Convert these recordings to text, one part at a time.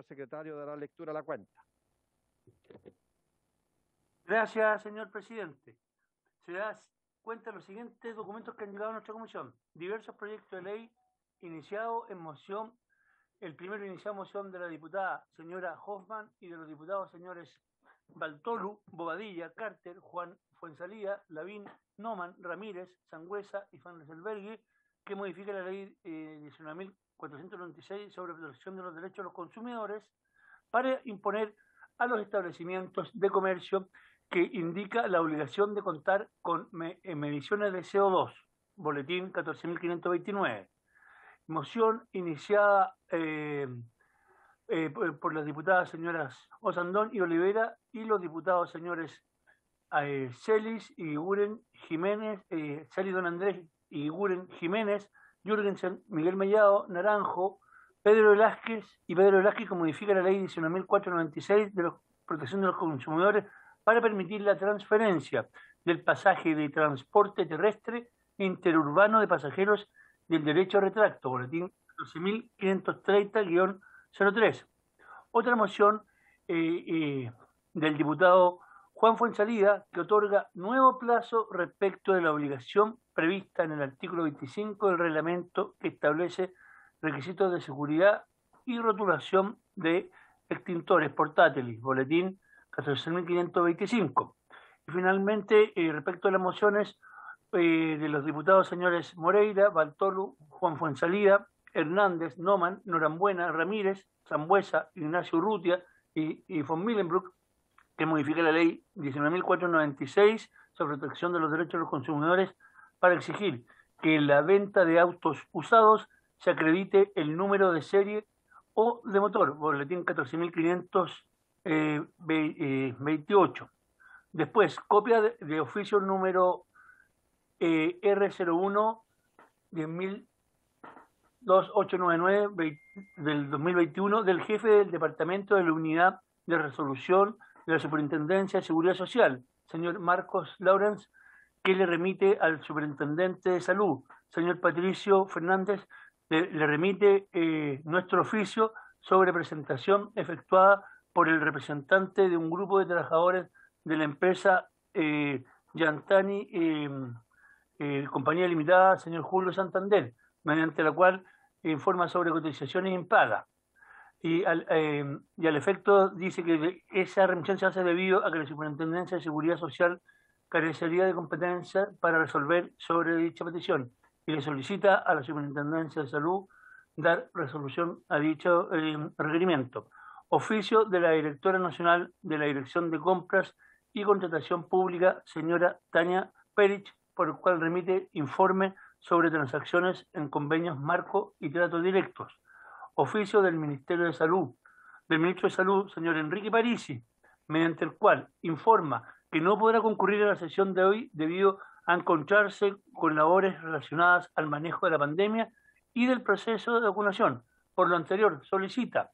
señor secretario, dará lectura a la cuenta. Gracias, señor presidente. Se da cuenta de los siguientes documentos que han llegado a nuestra comisión. Diversos proyectos de ley iniciados en moción. El primero iniciado en moción de la diputada señora Hoffman y de los diputados señores Baltolu, Bobadilla, Carter, Juan Fuenzalía, Lavín, Noman, Ramírez, Sangüesa y Van Rieselberghi, que modifica la ley 19.496 sobre protección de los derechos de los consumidores para imponer a los establecimientos de comercio que indica la obligación de contar con mediciones de CO2, boletín 14.529. Moción iniciada por las diputadas señoras Osandón y Olivera y los diputados señores Celis y Guren Jiménez, Celis Don Andrés y Guren Jiménez, Jürgensen, Miguel Mellado, Naranjo, Pedro Velázquez que modifica la ley 19.496 de la protección de los consumidores para permitir la transferencia del pasaje de transporte terrestre interurbano de pasajeros del derecho a retracto, boletín 12.530-03. Otra moción del diputado Juan Fuenzalía, que otorga nuevo plazo respecto de la obligación prevista en el artículo 25 del reglamento que establece requisitos de seguridad y rotulación de extintores portátiles, boletín 14.525. Y finalmente, respecto a las mociones de los diputados señores Moreira, Baltolu, Juan Fuenzalía, Hernández, Noman, Norambuena, Ramírez, Sangüesa, Ignacio Urrutia y von Millenbroek, que modifica la ley 19.496 sobre protección de los derechos de los consumidores para exigir que en la venta de autos usados se acredite el número de serie o de motor, boletín 14.528. Después, copia de oficio número R01 10.2899 del 2021 del jefe del Departamento de la Unidad de Resolución de la Superintendencia de Seguridad Social, señor Marcos Lawrence, que le remite al Superintendente de Salud, señor Patricio Fernández, le remite nuestro oficio sobre presentación efectuada por el representante de un grupo de trabajadores de la empresa Yantani Compañía Limitada, señor Julio Santander, mediante la cual informa sobre cotizaciones impagas. Y al efecto dice que esa remisión se hace debido a que la Superintendencia de Seguridad Social carecería de competencia para resolver sobre dicha petición y le solicita a la Superintendencia de Salud dar resolución a dicho requerimiento. Oficio de la Directora Nacional de la Dirección de Compras y Contratación Pública, señora Tania Perich, por el cual remite informe sobre transacciones en convenios marco y tratos directos. Oficio del Ministerio de Salud, del Ministro de Salud, señor Enrique Parisi, mediante el cual informa que no podrá concurrir a la sesión de hoy debido a encontrarse con labores relacionadas al manejo de la pandemia y del proceso de vacunación. Por lo anterior, solicita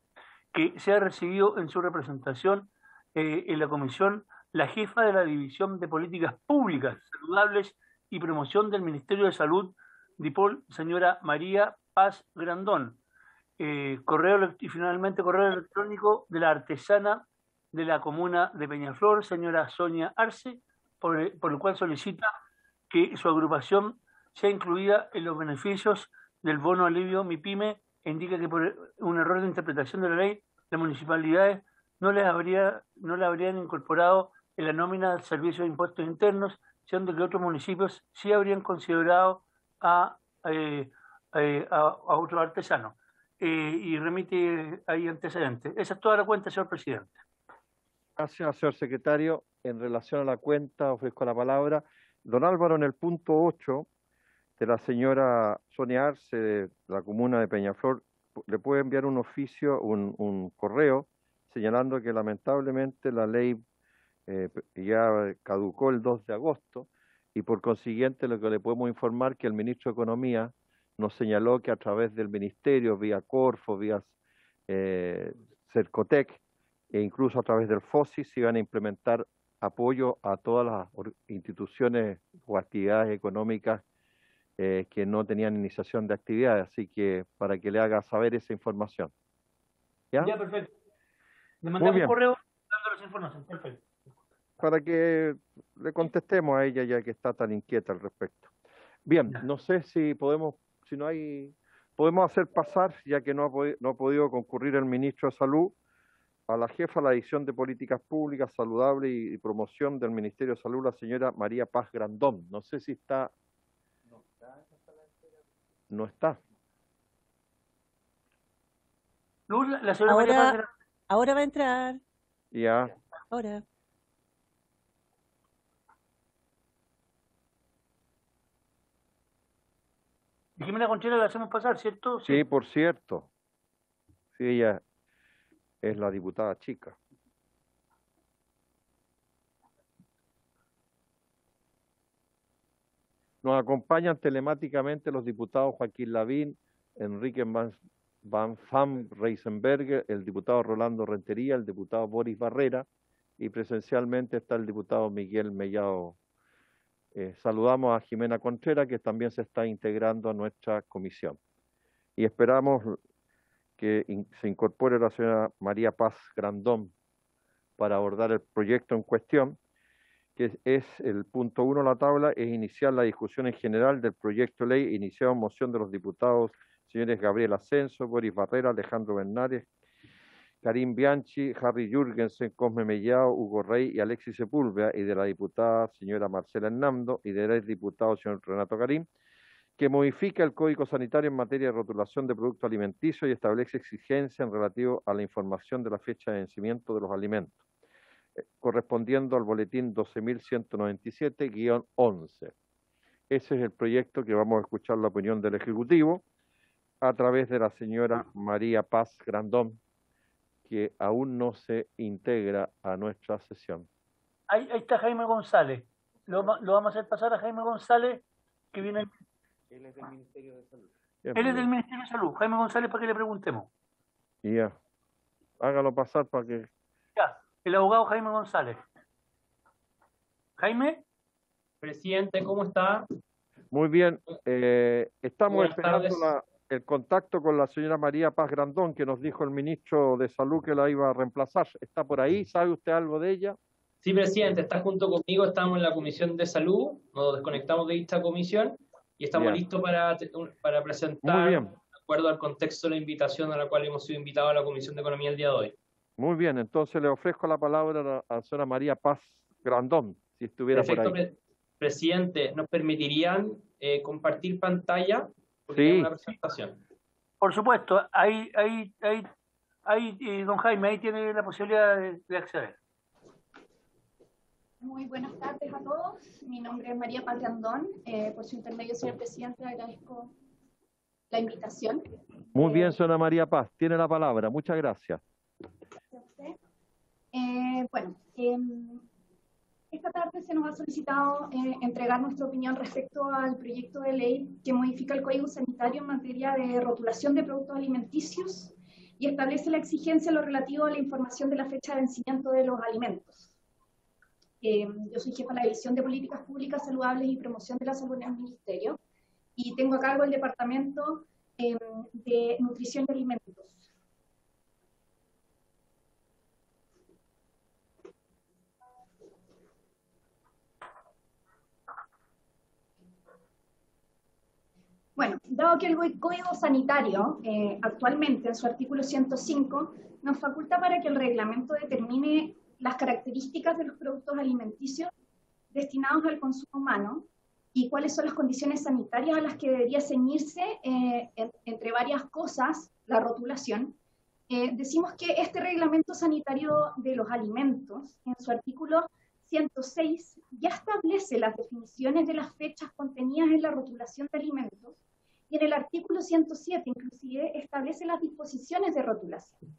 que sea recibido en su representación en la comisión la jefa de la División de Políticas Públicas Saludables y Promoción del Ministerio de Salud, DIPOL, señora María Paz Grandón. Y finalmente correo electrónico de la artesana de la comuna de Peñaflor, señora Sonia Arce, por el cual solicita que su agrupación sea incluida en los beneficios del bono alivio MIPYME e indica que por un error de interpretación de la ley, las municipalidades no la habrían incorporado en la nómina del Servicio de Impuestos Internos, siendo que otros municipios sí habrían considerado a otros artesanos. Y remite ahí antecedentes. Esa es toda la cuenta, señor presidente. Gracias, señor secretario. En relación a la cuenta, ofrezco la palabra. Don Álvaro, en el punto 8 de la señora Sonia Arce, de la comuna de Peñaflor, le puede enviar un oficio, un correo, señalando que lamentablemente la ley ya caducó el 2 de agosto y por consiguiente lo que le podemos informar que el ministro de Economía nos señaló que a través del ministerio, vía Corfo, vía Cercotec e incluso a través del FOSI se iban a implementar apoyo a todas las instituciones o actividades económicas que no tenían iniciación de actividades, así que para que le haga saber esa información. Ya perfecto. Le Muy mandamos un bien, correo dando esa información. Perfecto. para que le contestemos a ella ya que está tan inquieta al respecto. Bien, Ya. no sé si podemos, si no hay, podemos hacer pasar, ya que no ha podido concurrir el ministro de Salud, a la jefa de la División de Políticas Públicas, Saludable y Promoción del Ministerio de Salud, la señora María Paz Grandón. No sé si está. No está. Luz, la señora María Paz de Ahora va a entrar. Ya. Ahora. Jimena Contreras la hacemos pasar, ¿cierto? Sí, por cierto. Sí, ella es la diputada chica. Nos acompañan telemáticamente los diputados Joaquín Lavín, Enrique Van Pham Reisenberger, el diputado Rolando Rentería, el diputado Boris Barrera, y presencialmente está el diputado Miguel Mellado. Saludamos a Jimena Contreras, que también se está integrando a nuestra comisión. Y esperamos que se incorpore la señora María Paz Grandón para abordar el proyecto en cuestión, que es el punto 1 de la tabla, es iniciar la discusión en general del proyecto de ley iniciado en moción de los diputados señores Gabriel Ascenso, Boris Barrera, Alejandro Bernares, Karim Bianchi, Harry Jürgensen, Cosme Mellado, Hugo Rey y Alexis Sepúlveda, y de la diputada señora Marcela Hernando y del diputado señor Renato Karim, que modifica el Código Sanitario en materia de rotulación de productos alimenticios y establece exigencias en relativo a la información de la fecha de vencimiento de los alimentos, correspondiendo al boletín 12.197-11. Ese es el proyecto que vamos a escuchar la opinión del Ejecutivo a través de la señora María Paz Grandón, que aún no se integra a nuestra sesión. Ahí está Jaime González. Lo vamos a hacer pasar a Jaime González, que viene. Él es del Ministerio de Salud. Él es del Ministerio de Salud. Jaime González, para que le preguntemos. Ya. Hágalo pasar para que. Ya, el abogado Jaime González. Jaime. Presidente, ¿cómo está? Muy bien. Estamos Buenas esperando tardes. el contacto con la señora María Paz Grandón, que nos dijo el ministro de Salud que la iba a reemplazar. ¿Está por ahí? ¿Sabe usted algo de ella? Sí, presidente, está junto conmigo, estamos en la Comisión de Salud, nos desconectamos de esta comisión y estamos Bien. listos para Muy presentar, bien. de acuerdo al contexto de la invitación a la cual hemos sido invitados a la Comisión de Economía el día de hoy. Muy bien, entonces le ofrezco la palabra a la señora María Paz Grandón, si estuviera Perfecto, por ahí. presidente, ¿nos permitirían compartir pantalla? Porque Sí. hay una presentación. Por supuesto, ahí, don Jaime, ahí tiene la posibilidad de acceder. Muy buenas tardes a todos. Mi nombre es María Paz Grandón. Por su intermedio, señor presidente, agradezco la invitación. Muy bien, señora María Paz, tiene la palabra. Muchas gracias. Gracias a usted. Esta tarde se nos ha solicitado entregar nuestra opinión respecto al proyecto de ley que modifica el Código Sanitario en materia de rotulación de productos alimenticios y establece la exigencia en lo relativo a la información de la fecha de vencimiento de los alimentos. Yo soy jefa de la División de Políticas Públicas Saludables y Promoción de la Salud en el Ministerio y tengo a cargo el Departamento de Nutrición y Alimentos. Bueno, dado que el Código Sanitario actualmente en su artículo 105 nos faculta para que el reglamento determine las características de los productos alimenticios destinados al consumo humano y cuáles son las condiciones sanitarias a las que debería ceñirse, entre varias cosas, la rotulación. Decimos que este reglamento sanitario de los alimentos, en su artículo 106, ya establece las definiciones de las fechas contenidas en la rotulación de alimentos, y en el artículo 107, inclusive, establece las disposiciones de rotulación.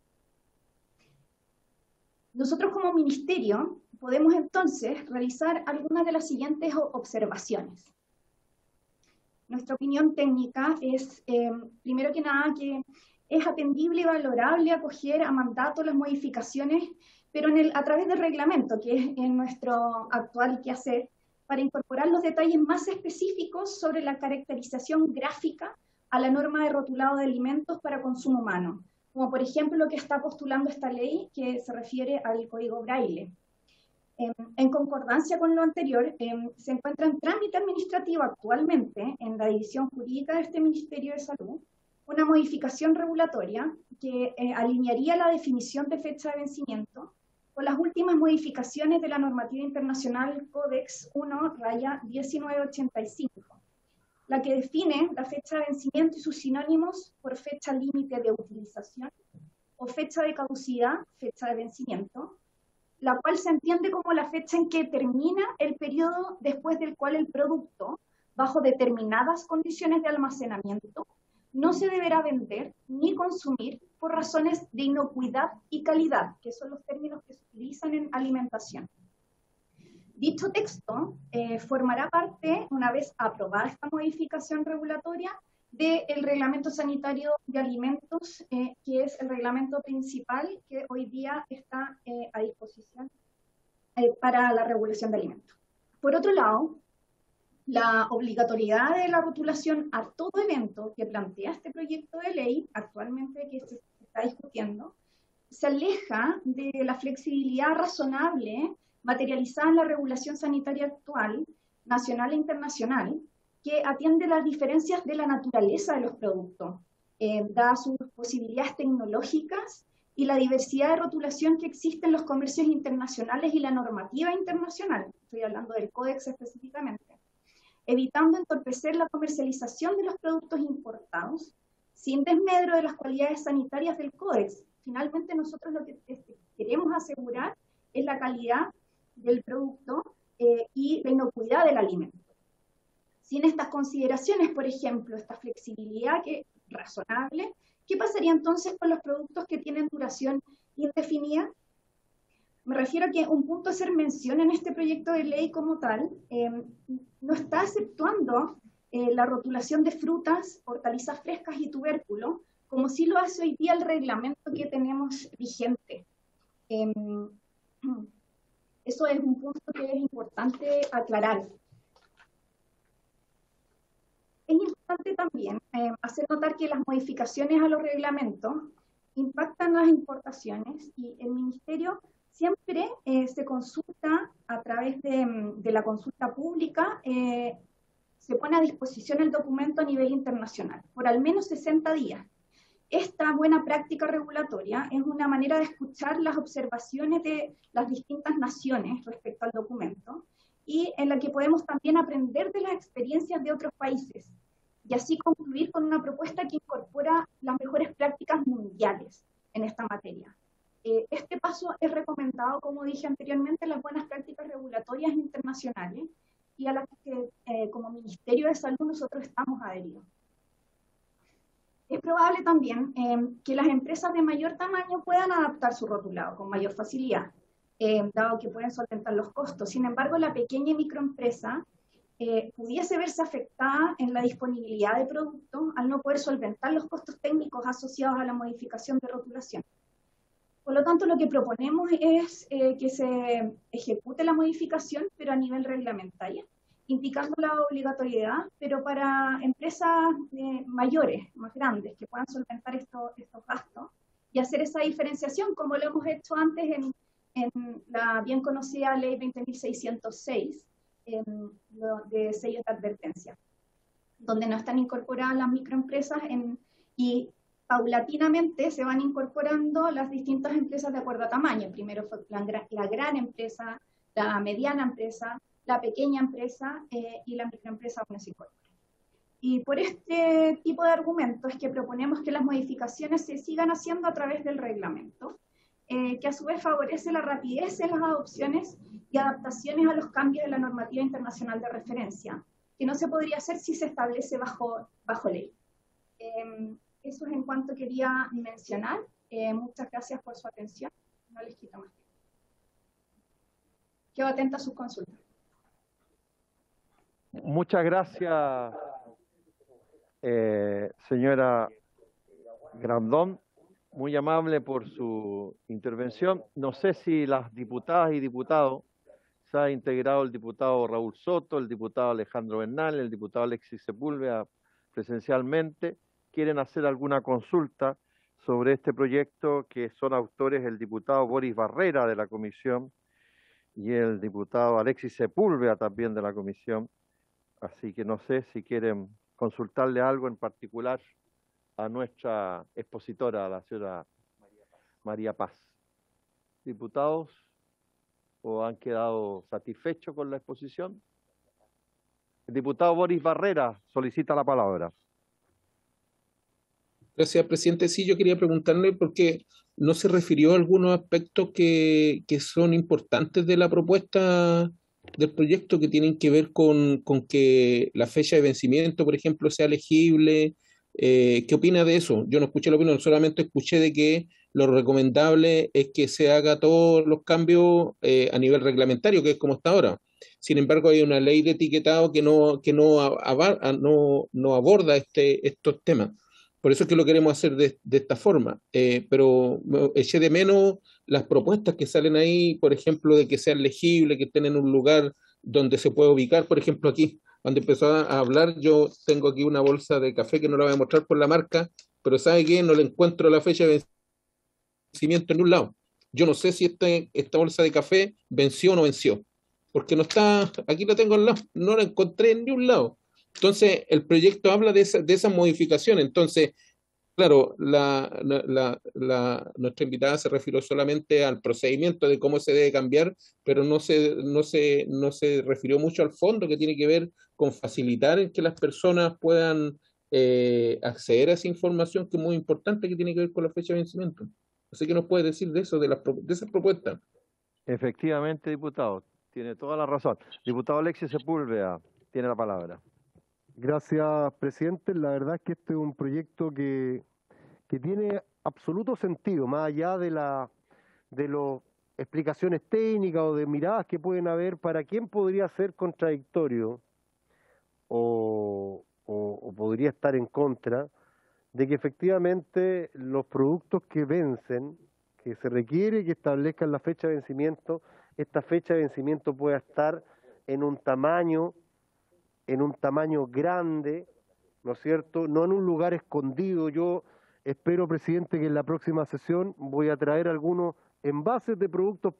Nosotros como ministerio podemos entonces realizar algunas de las siguientes observaciones. Nuestra opinión técnica es, primero que nada, que es atendible y valorable acoger a mandato las modificaciones, pero a través del reglamento, que es en nuestro actual quehacer, para incorporar los detalles más específicos sobre la caracterización gráfica a la norma de rotulado de alimentos para consumo humano, como por ejemplo lo que está postulando esta ley que se refiere al código Braille. En concordancia con lo anterior, se encuentra en trámite administrativo actualmente en la división jurídica de este Ministerio de Salud una modificación regulatoria que alinearía la definición de fecha de vencimiento con las últimas modificaciones de la normativa internacional Codex 1-1985, la que define la fecha de vencimiento y sus sinónimos por fecha límite de utilización o fecha de caducidad, fecha de vencimiento, la cual se entiende como la fecha en que termina el periodo después del cual el producto, bajo determinadas condiciones de almacenamiento, no se deberá vender ni consumir por razones de inocuidad y calidad, que son los términos que se utilizan en alimentación. Dicho texto formará parte, una vez aprobada esta modificación regulatoria, del Reglamento Sanitario de Alimentos, que es el reglamento principal que hoy día está a disposición para la regulación de alimentos. Por otro lado, la obligatoriedad de la rotulación a todo evento que plantea este proyecto de ley, actualmente que se está discutiendo, se aleja de la flexibilidad razonable materializada en la regulación sanitaria actual, nacional e internacional, que atiende las diferencias de la naturaleza de los productos, dadas sus posibilidades tecnológicas y la diversidad de rotulación que existe en los comercios internacionales y la normativa internacional, estoy hablando del Códex específicamente, evitando entorpecer la comercialización de los productos importados, sin desmedro de las cualidades sanitarias del Códex. Finalmente, nosotros lo que queremos asegurar es la calidad del producto y la inocuidad del alimento. Sin estas consideraciones, por ejemplo, esta flexibilidad que es razonable, ¿qué pasaría entonces con los productos que tienen duración indefinida? Me refiero a que un punto a hacer mención en este proyecto de ley como tal, no está exceptuando la rotulación de frutas, hortalizas frescas y tubérculos, como sí lo hace hoy día el reglamento que tenemos vigente. Eso es un punto que es importante aclarar. Es importante también hacer notar que las modificaciones a los reglamentos impactan las importaciones y el Ministerio siempre se consulta a través de la consulta pública, se pone a disposición el documento a nivel internacional por al menos 60 días. Esta buena práctica regulatoria es una manera de escuchar las observaciones de las distintas naciones respecto al documento y en la que podemos también aprender de las experiencias de otros países y así concluir con una propuesta que incorpora las mejores prácticas mundiales en esta materia. Este paso es recomendado, como dije anteriormente, en las buenas prácticas regulatorias internacionales y a las que como Ministerio de Salud nosotros estamos adheridos. Es probable también que las empresas de mayor tamaño puedan adaptar su rotulado con mayor facilidad, dado que pueden solventar los costos. Sin embargo, la pequeña y microempresa pudiese verse afectada en la disponibilidad de productos al no poder solventar los costos técnicos asociados a la modificación de rotulación. Por lo tanto, lo que proponemos es que se ejecute la modificación, pero a nivel reglamentario, indicando la obligatoriedad, pero para empresas mayores, más grandes, que puedan solventar estos gastos, y hacer esa diferenciación, como lo hemos hecho antes en la bien conocida Ley 20.606, de sellos de advertencia, donde no están incorporadas las microempresas y paulatinamente se van incorporando las distintas empresas de acuerdo a tamaño. Primero fue la gran empresa, la mediana empresa, la pequeña empresa y la microempresa aún no se incorpora. Y por este tipo de argumentos es que proponemos que las modificaciones se sigan haciendo a través del reglamento, que a su vez favorece la rapidez en las adopciones y adaptaciones a los cambios de la normativa internacional de referencia, que no se podría hacer si se establece bajo ley. Eso es en cuanto quería mencionar. Muchas gracias por su atención. No les quito más tiempo. Quedo atenta a sus consultas. Muchas gracias, señora Grandón. Muy amable por su intervención. No sé si las diputadas y diputados, se ha integrado el diputado Raúl Soto, el diputado Alejandro Bernal, el diputado Alexis Sepúlveda presencialmente, quieren hacer alguna consulta sobre este proyecto, que son autores el diputado Boris Barrera de la comisión y el diputado Alexis Sepúlveda también de la comisión. Así que no sé si quieren consultarle algo en particular a nuestra expositora, a la señora María Paz. ¿Diputados o han quedado satisfechos con la exposición? El diputado Boris Barrera solicita la palabra. Gracias, presidente. Sí, yo quería preguntarle porque no se refirió a algunos aspectos que son importantes de la propuesta del proyecto, que tienen que ver con que la fecha de vencimiento, por ejemplo, sea legible. ¿Qué opina de eso? Yo no escuché la opinión, solamente escuché de que lo recomendable es que se haga todos los cambios a nivel reglamentario, que es como está ahora. Sin embargo, hay una ley de etiquetado que no aborda estos temas. Por eso es que lo queremos hacer de esta forma. Pero eché de menos las propuestas que salen ahí, por ejemplo, de que sean legibles, que estén en un lugar donde se pueda ubicar. Por ejemplo, aquí, cuando empezó a hablar, yo tengo aquí una bolsa de café que no la voy a mostrar por la marca, pero ¿sabe qué? No le encuentro la fecha de vencimiento en un lado. Yo no sé si esta bolsa de café venció o no venció, porque no está, aquí la tengo al lado, no la encontré en ningún lado. Entonces, el proyecto habla de esa modificación. Entonces, claro, nuestra invitada se refirió solamente al procedimiento de cómo se debe cambiar, pero no se refirió mucho al fondo, que tiene que ver con facilitar el que las personas puedan acceder a esa información, que es muy importante, que tiene que ver con la fecha de vencimiento. Así que nos puede decir de eso, de esas propuestas. Efectivamente, diputado, tiene toda la razón. Diputado Alexis Sepúlveda tiene la palabra. Gracias, presidente. La verdad es que este es un proyecto que tiene absoluto sentido, más allá de las explicaciones técnicas o de miradas que pueden haber. Para quién podría ser contradictorio o podría estar en contra de que efectivamente los productos que vencen, que se requiere que establezcan la fecha de vencimiento, esta fecha de vencimiento pueda estar en un tamaño grande, ¿no es cierto? No en un lugar escondido. Yo espero, presidente, que en la próxima sesión voy a traer algunos envases de productos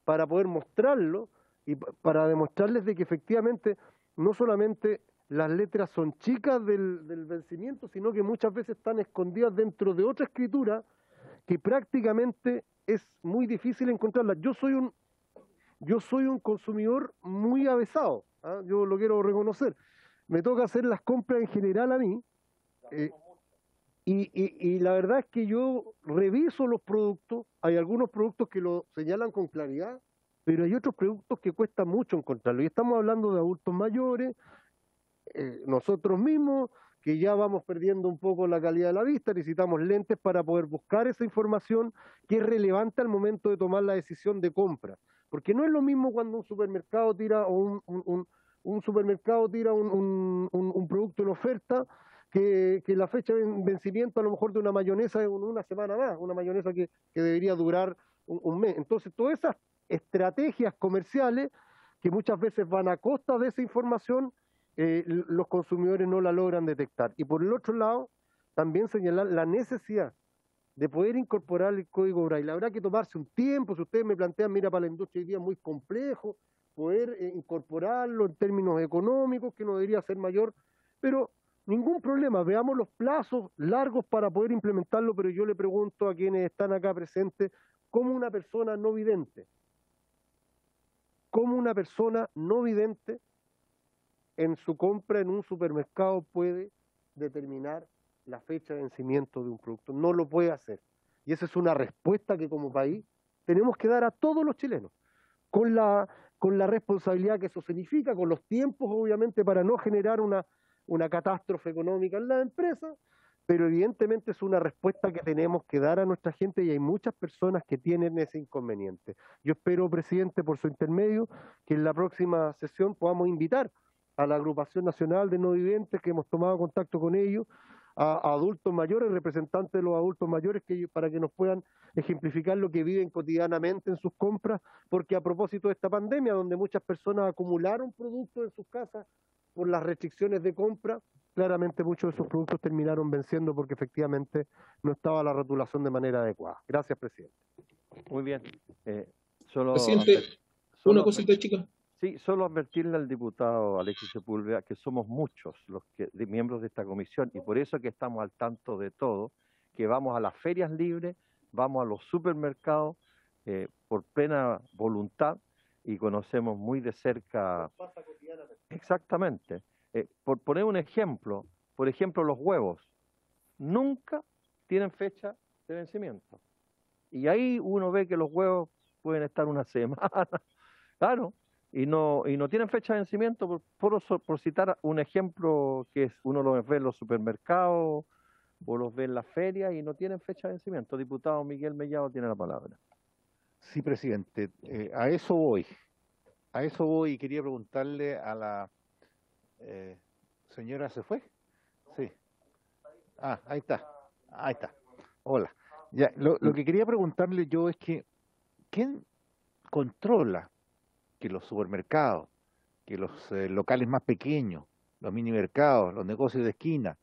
para poder mostrarlo y para demostrarles de que efectivamente no solamente las letras son chicas del vencimiento, sino que muchas veces están escondidas dentro de otra escritura que prácticamente es muy difícil encontrarlas. Yo soy un consumidor muy avesado, ¿ah? Yo lo quiero reconocer. Me toca hacer las compras en general a mí, y la verdad es que yo reviso los productos. Hay algunos productos que lo señalan con claridad, pero hay otros productos que cuesta mucho encontrarlo. Y estamos hablando de adultos mayores, nosotros mismos, que ya vamos perdiendo un poco la calidad de la vista, necesitamos lentes para poder buscar esa información que es relevante al momento de tomar la decisión de compra. Porque no es lo mismo cuando un supermercado tira o un supermercado tira un producto en oferta que la fecha de vencimiento a lo mejor de una mayonesa en una semana más, una mayonesa que debería durar un mes. Entonces, todas esas estrategias comerciales que muchas veces van a costa de esa información, los consumidores no la logran detectar. Y por el otro lado, también señalar la necesidad de poder incorporar el código Braille. Habrá que tomarse un tiempo. Si ustedes me plantean, mira, para la industria hoy día es muy complejo poder incorporarlo en términos económicos, que no debería ser mayor, pero ningún problema. Veamos los plazos largos para poder implementarlo. Pero yo le pregunto a quienes están acá presentes, ¿cómo una persona no vidente en su compra en un supermercado puede determinar la fecha de vencimiento de un producto? No lo puede hacer. Y esa es una respuesta que como país tenemos que dar a todos los chilenos, con la responsabilidad que eso significa, con los tiempos, obviamente, para no generar una catástrofe económica en la empresa, pero evidentemente es una respuesta que tenemos que dar a nuestra gente, y hay muchas personas que tienen ese inconveniente. Yo espero, presidente, por su intermedio, que en la próxima sesión podamos invitar a la Agrupación Nacional de No Videntes, que hemos tomado contacto con ellos, a adultos mayores, representantes de los adultos mayores, para que nos puedan ejemplificar lo que viven cotidianamente en sus compras, porque a propósito de esta pandemia, donde muchas personas acumularon productos en sus casas por las restricciones de compra, claramente muchos de esos productos terminaron venciendo porque efectivamente no estaba la rotulación de manera adecuada. Gracias, presidente. Muy bien. Solo Presidente, una cosita chica. Sí, solo advertirle al diputado Alexis Sepúlveda que somos muchos los miembros de esta comisión y por eso que estamos al tanto de todo, que vamos a las ferias libres, vamos a los supermercados por plena voluntad y conocemos muy de cerca. Exactamente. Por poner un ejemplo, por ejemplo los huevos, nunca tienen fecha de vencimiento. Y ahí uno ve que los huevos pueden estar una semana, claro. Y no tienen fecha de vencimiento, por citar un ejemplo que uno los ve en los supermercados o los ve en las ferias y no tienen fecha de vencimiento. Diputado Miguel Mellado tiene la palabra. Sí, presidente, a eso voy y quería preguntarle a la señora, ¿se fue? Sí. Ah, ahí está. Hola. Ya, lo que quería preguntarle yo es que, ¿quién controla que los supermercados, que los locales más pequeños, los minimercados, los negocios de esquina,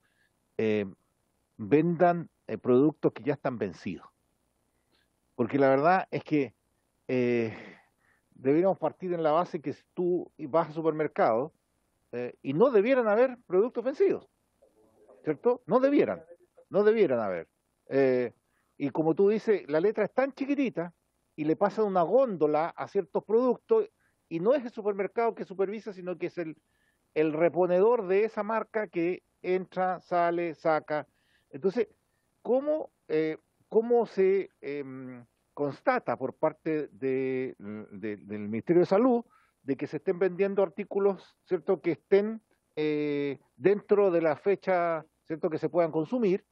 vendan productos que ya están vencidos? Porque la verdad es que deberíamos partir en la base que si tú vas al supermercado y no debieran haber productos vencidos, ¿cierto? No debieran haber. Y como tú dices, la letra es tan chiquitita y le pasan una góndola a ciertos productos y no es el supermercado que supervisa, sino que es el reponedor de esa marca que entra, sale, saca. Entonces, ¿cómo se constata por parte del Ministerio de Salud de que se estén vendiendo artículos, ¿cierto?, que estén dentro de la fecha, ¿cierto?, que se puedan consumir?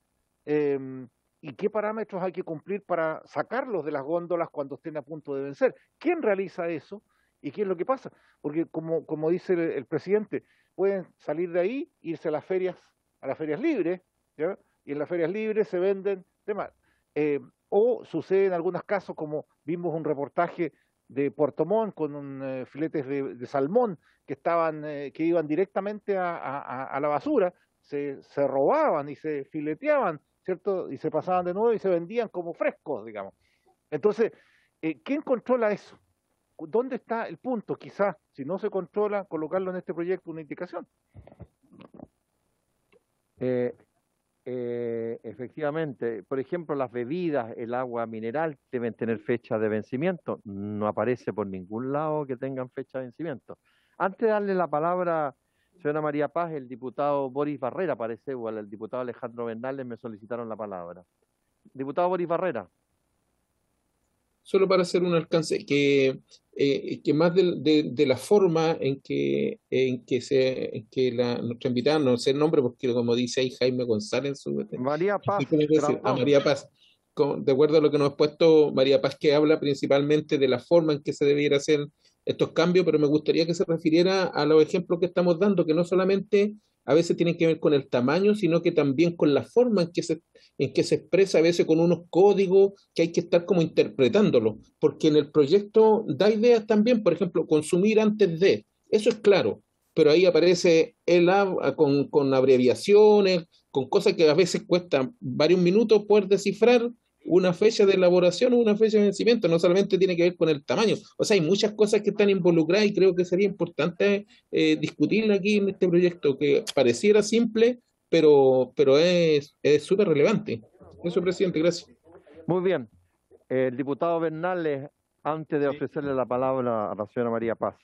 ¿Y qué parámetros hay que cumplir para sacarlos de las góndolas cuando estén a punto de vencer? ¿Quién realiza eso? ¿Y qué es lo que pasa? Porque como dice el presidente, pueden salir de ahí, irse a las ferias libres, ¿ya? Y en las ferias libres se venden temas. O sucede en algunos casos, como vimos un reportaje de Puerto Montt con filetes de salmón que iban directamente a la basura, se robaban y se fileteaban, ¿cierto? Y se pasaban de nuevo y se vendían como frescos, digamos. Entonces, ¿quién controla eso? ¿Dónde está el punto? Quizás, si no se controla, colocarlo en este proyecto una indicación. Efectivamente, por ejemplo, las bebidas, el agua mineral deben tener fecha de vencimiento. No aparece por ningún lado que tengan fecha de vencimiento. Antes de darle la palabra, señora María Paz, el diputado Boris Barrera, parece, o el diputado Alejandro Bernales me solicitaron la palabra. Diputado Boris Barrera. Solo para hacer un alcance, que más de la forma en que nuestra invitada, no sé el nombre, porque como dice ahí Jaime González, María Paz, a María Paz, de acuerdo a lo que nos ha puesto María Paz, que habla principalmente de la forma en que se debiera hacer estos cambios, pero me gustaría que se refiriera a los ejemplos que estamos dando, que no solamente a veces tienen que ver con el tamaño, sino que también con la forma en que se expresa, a veces con unos códigos que hay que estar como interpretándolo, porque en el proyecto da ideas también, por ejemplo, consumir antes de, eso es claro, pero ahí aparece con abreviaciones, con cosas que a veces cuestan varios minutos poder descifrar una fecha de elaboración o una fecha de vencimiento, no solamente tiene que ver con el tamaño, o sea, hay muchas cosas que están involucradas y creo que sería importante discutirla aquí en este proyecto, que pareciera simple, pero es súper relevante. Eso, presidente, gracias. Muy bien. El diputado Bernales, antes de ofrecerle la palabra a la señora María Paz.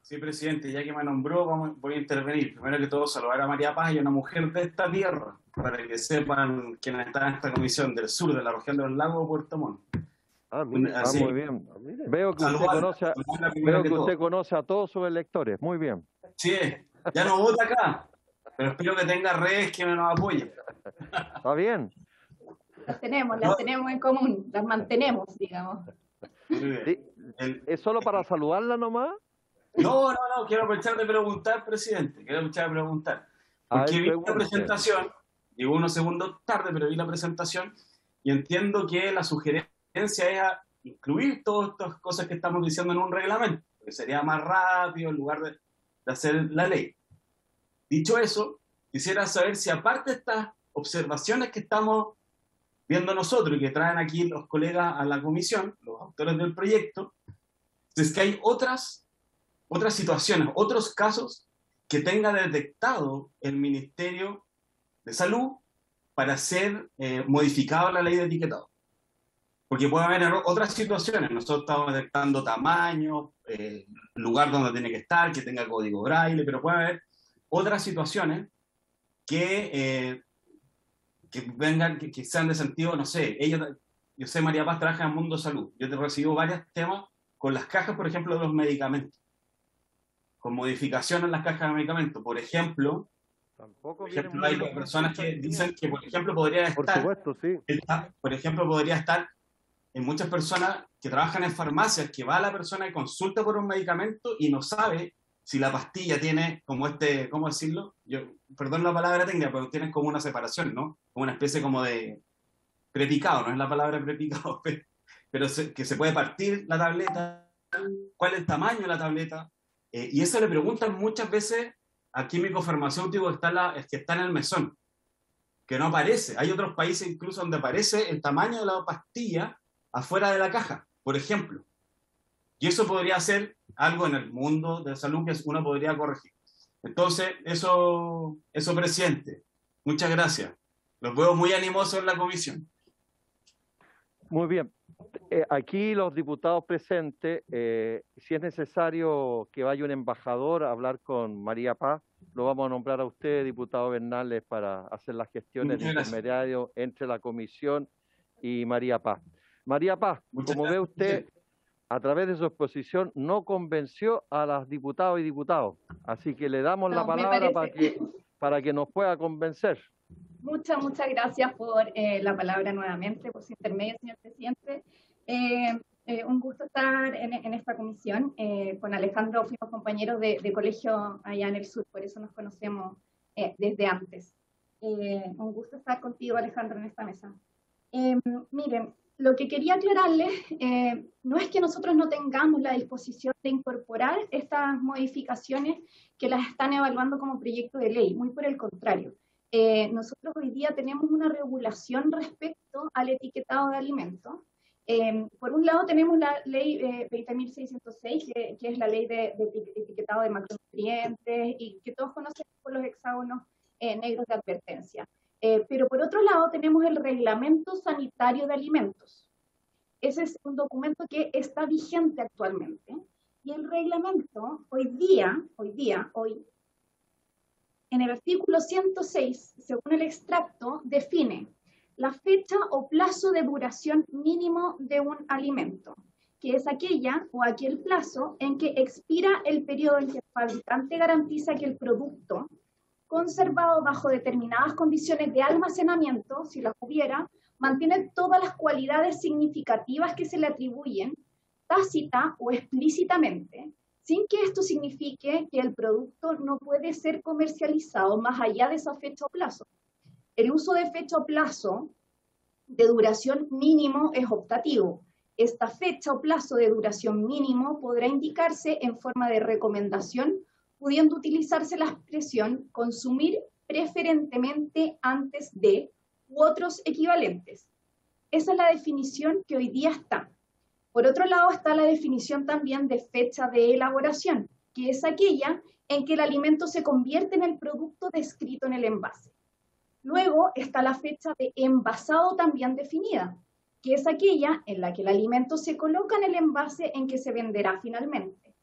Sí, presidente, ya que me nombró, voy a intervenir. Primero que todo, saludar a María Paz y a una mujer de esta tierra, para que sepan quienes están en esta comisión del sur, de la región de los lagos de Puerto Montt. Muy bien. Veo que usted conoce a todos sus electores. Muy bien. Sí, ya no vota acá, pero espero que tenga redes que nos apoyen. Está bien. Las tenemos en común, las mantenemos, digamos. ¿Es solo para saludarla nomás? No, quiero aprovechar de preguntar, presidente, porque vi la presentación, llegó unos segundos tarde, pero vi la presentación y entiendo que la sugerencia es a incluir todas estas cosas que estamos diciendo en un reglamento, porque sería más rápido en lugar de hacer la ley. Dicho eso, quisiera saber si aparte de estas observaciones que estamos viendo nosotros y que traen aquí los colegas a la comisión, los autores del proyecto, si es que hay otras situaciones, otros casos que tenga detectado el Ministerio de Salud para ser modificado la ley de etiquetado. Porque puede haber otras situaciones. Nosotros estamos detectando tamaño, lugar donde tiene que estar, que tenga código braille, pero puede haber otras situaciones que vengan, que sean de sentido, no sé. Yo sé, María Paz trabaja en el mundo de salud. Yo te recibo varios temas con las cajas, por ejemplo, de los medicamentos. Con modificaciones en las cajas de medicamentos. Por ejemplo, hay personas que dicen que, por ejemplo, podría estar... Por supuesto, sí. Por ejemplo, podría estar en muchas personas que trabajan en farmacias, que va a la persona y consulta por un medicamento y no sabe si la pastilla tiene como ¿cómo decirlo? Perdón la palabra técnica, pero tienen como una separación, ¿no? Como una especie como de prepicado, no es la palabra prepicado, pero que se puede partir la tableta, cuál es el tamaño de la tableta, y eso le preguntan muchas veces al químico farmacéutico que está en el mesón, que no aparece. Hay otros países incluso donde aparece el tamaño de la pastilla afuera de la caja, por ejemplo. Y eso podría ser algo en el mundo de la salud que uno podría corregir. Entonces, eso presidente. Muchas gracias. Los veo muy animosos en la comisión. Muy bien. Aquí los diputados presentes, si es necesario que vaya un embajador a hablar con María Paz, lo vamos a nombrar a usted, diputado Bernales, para hacer las gestiones de intermediario entre la comisión y María Paz. María Paz, como ve usted, a través de su exposición no convenció a las diputadas y diputados. Así que le damos la palabra para que nos pueda convencer. Muchas gracias por la palabra nuevamente, por su intermedio, señor presidente. Un gusto estar en esta comisión. Con Alejandro fuimos compañeros de colegio allá en el sur, por eso nos conocemos desde antes. Un gusto estar contigo, Alejandro, en esta mesa. Miren, lo que quería aclararles no es que nosotros no tengamos la disposición de incorporar estas modificaciones que las están evaluando como proyecto de ley, muy por el contrario. Nosotros hoy día tenemos una regulación respecto al etiquetado de alimentos. Por un lado tenemos la ley 20.606, que es la ley de etiquetado de macronutrientes y que todos conocemos por los hexágonos negros de advertencia. Pero por otro lado tenemos el Reglamento Sanitario de Alimentos. Ese es un documento que está vigente actualmente. Y el reglamento, hoy, en el artículo 106, según el extracto, define la fecha o plazo de duración mínimo de un alimento, que es aquella o aquel plazo en que expira el periodo en que el fabricante garantiza que el producto, conservado bajo determinadas condiciones de almacenamiento, si las hubiera, mantiene todas las cualidades significativas que se le atribuyen, tácita o explícitamente, sin que esto signifique que el producto no puede ser comercializado más allá de esa fecha o plazo. El uso de fecha o plazo de duración mínimo es optativo. Esta fecha o plazo de duración mínimo podrá indicarse en forma de recomendación, pudiendo utilizarse la expresión consumir preferentemente antes de u otros equivalentes. Esa es la definición que hoy día está. Por otro lado está la definición también de fecha de elaboración, que es aquella en que el alimento se convierte en el producto descrito en el envase. Luego está la fecha de envasado también definida, que es aquella en la que el alimento se coloca en el envase en que se venderá finalmente.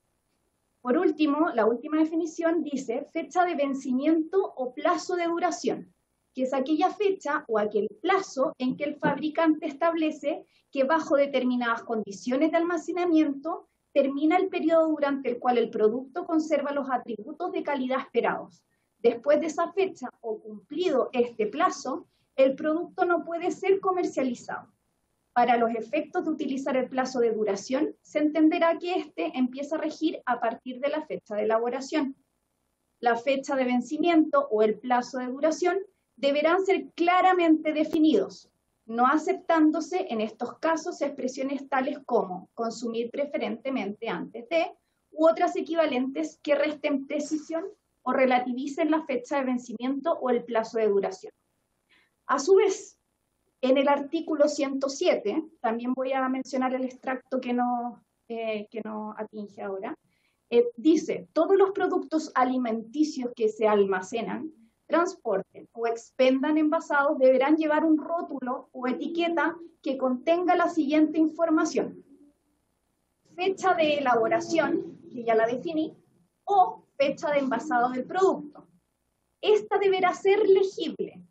Por último, la última definición dice fecha de vencimiento o plazo de duración, que es aquella fecha o aquel plazo en que el fabricante establece que bajo determinadas condiciones de almacenamiento termina el periodo durante el cual el producto conserva los atributos de calidad esperados. Después de esa fecha o cumplido este plazo, el producto no puede ser comercializado. Para los efectos de utilizar el plazo de duración, se entenderá que este empieza a regir a partir de la fecha de elaboración. La fecha de vencimiento o el plazo de duración deberán ser claramente definidos, no aceptándose en estos casos expresiones tales como consumir preferentemente antes de, u otras equivalentes que resten precisión o relativicen la fecha de vencimiento o el plazo de duración. A su vez, en el artículo 107, también voy a mencionar el extracto que no atinge ahora, dice, todos los productos alimenticios que se almacenan, transporten o expendan envasados deberán llevar un rótulo o etiqueta que contenga la siguiente información. Fecha de elaboración, que ya la definí, o fecha de envasado del producto. Esta deberá ser legible.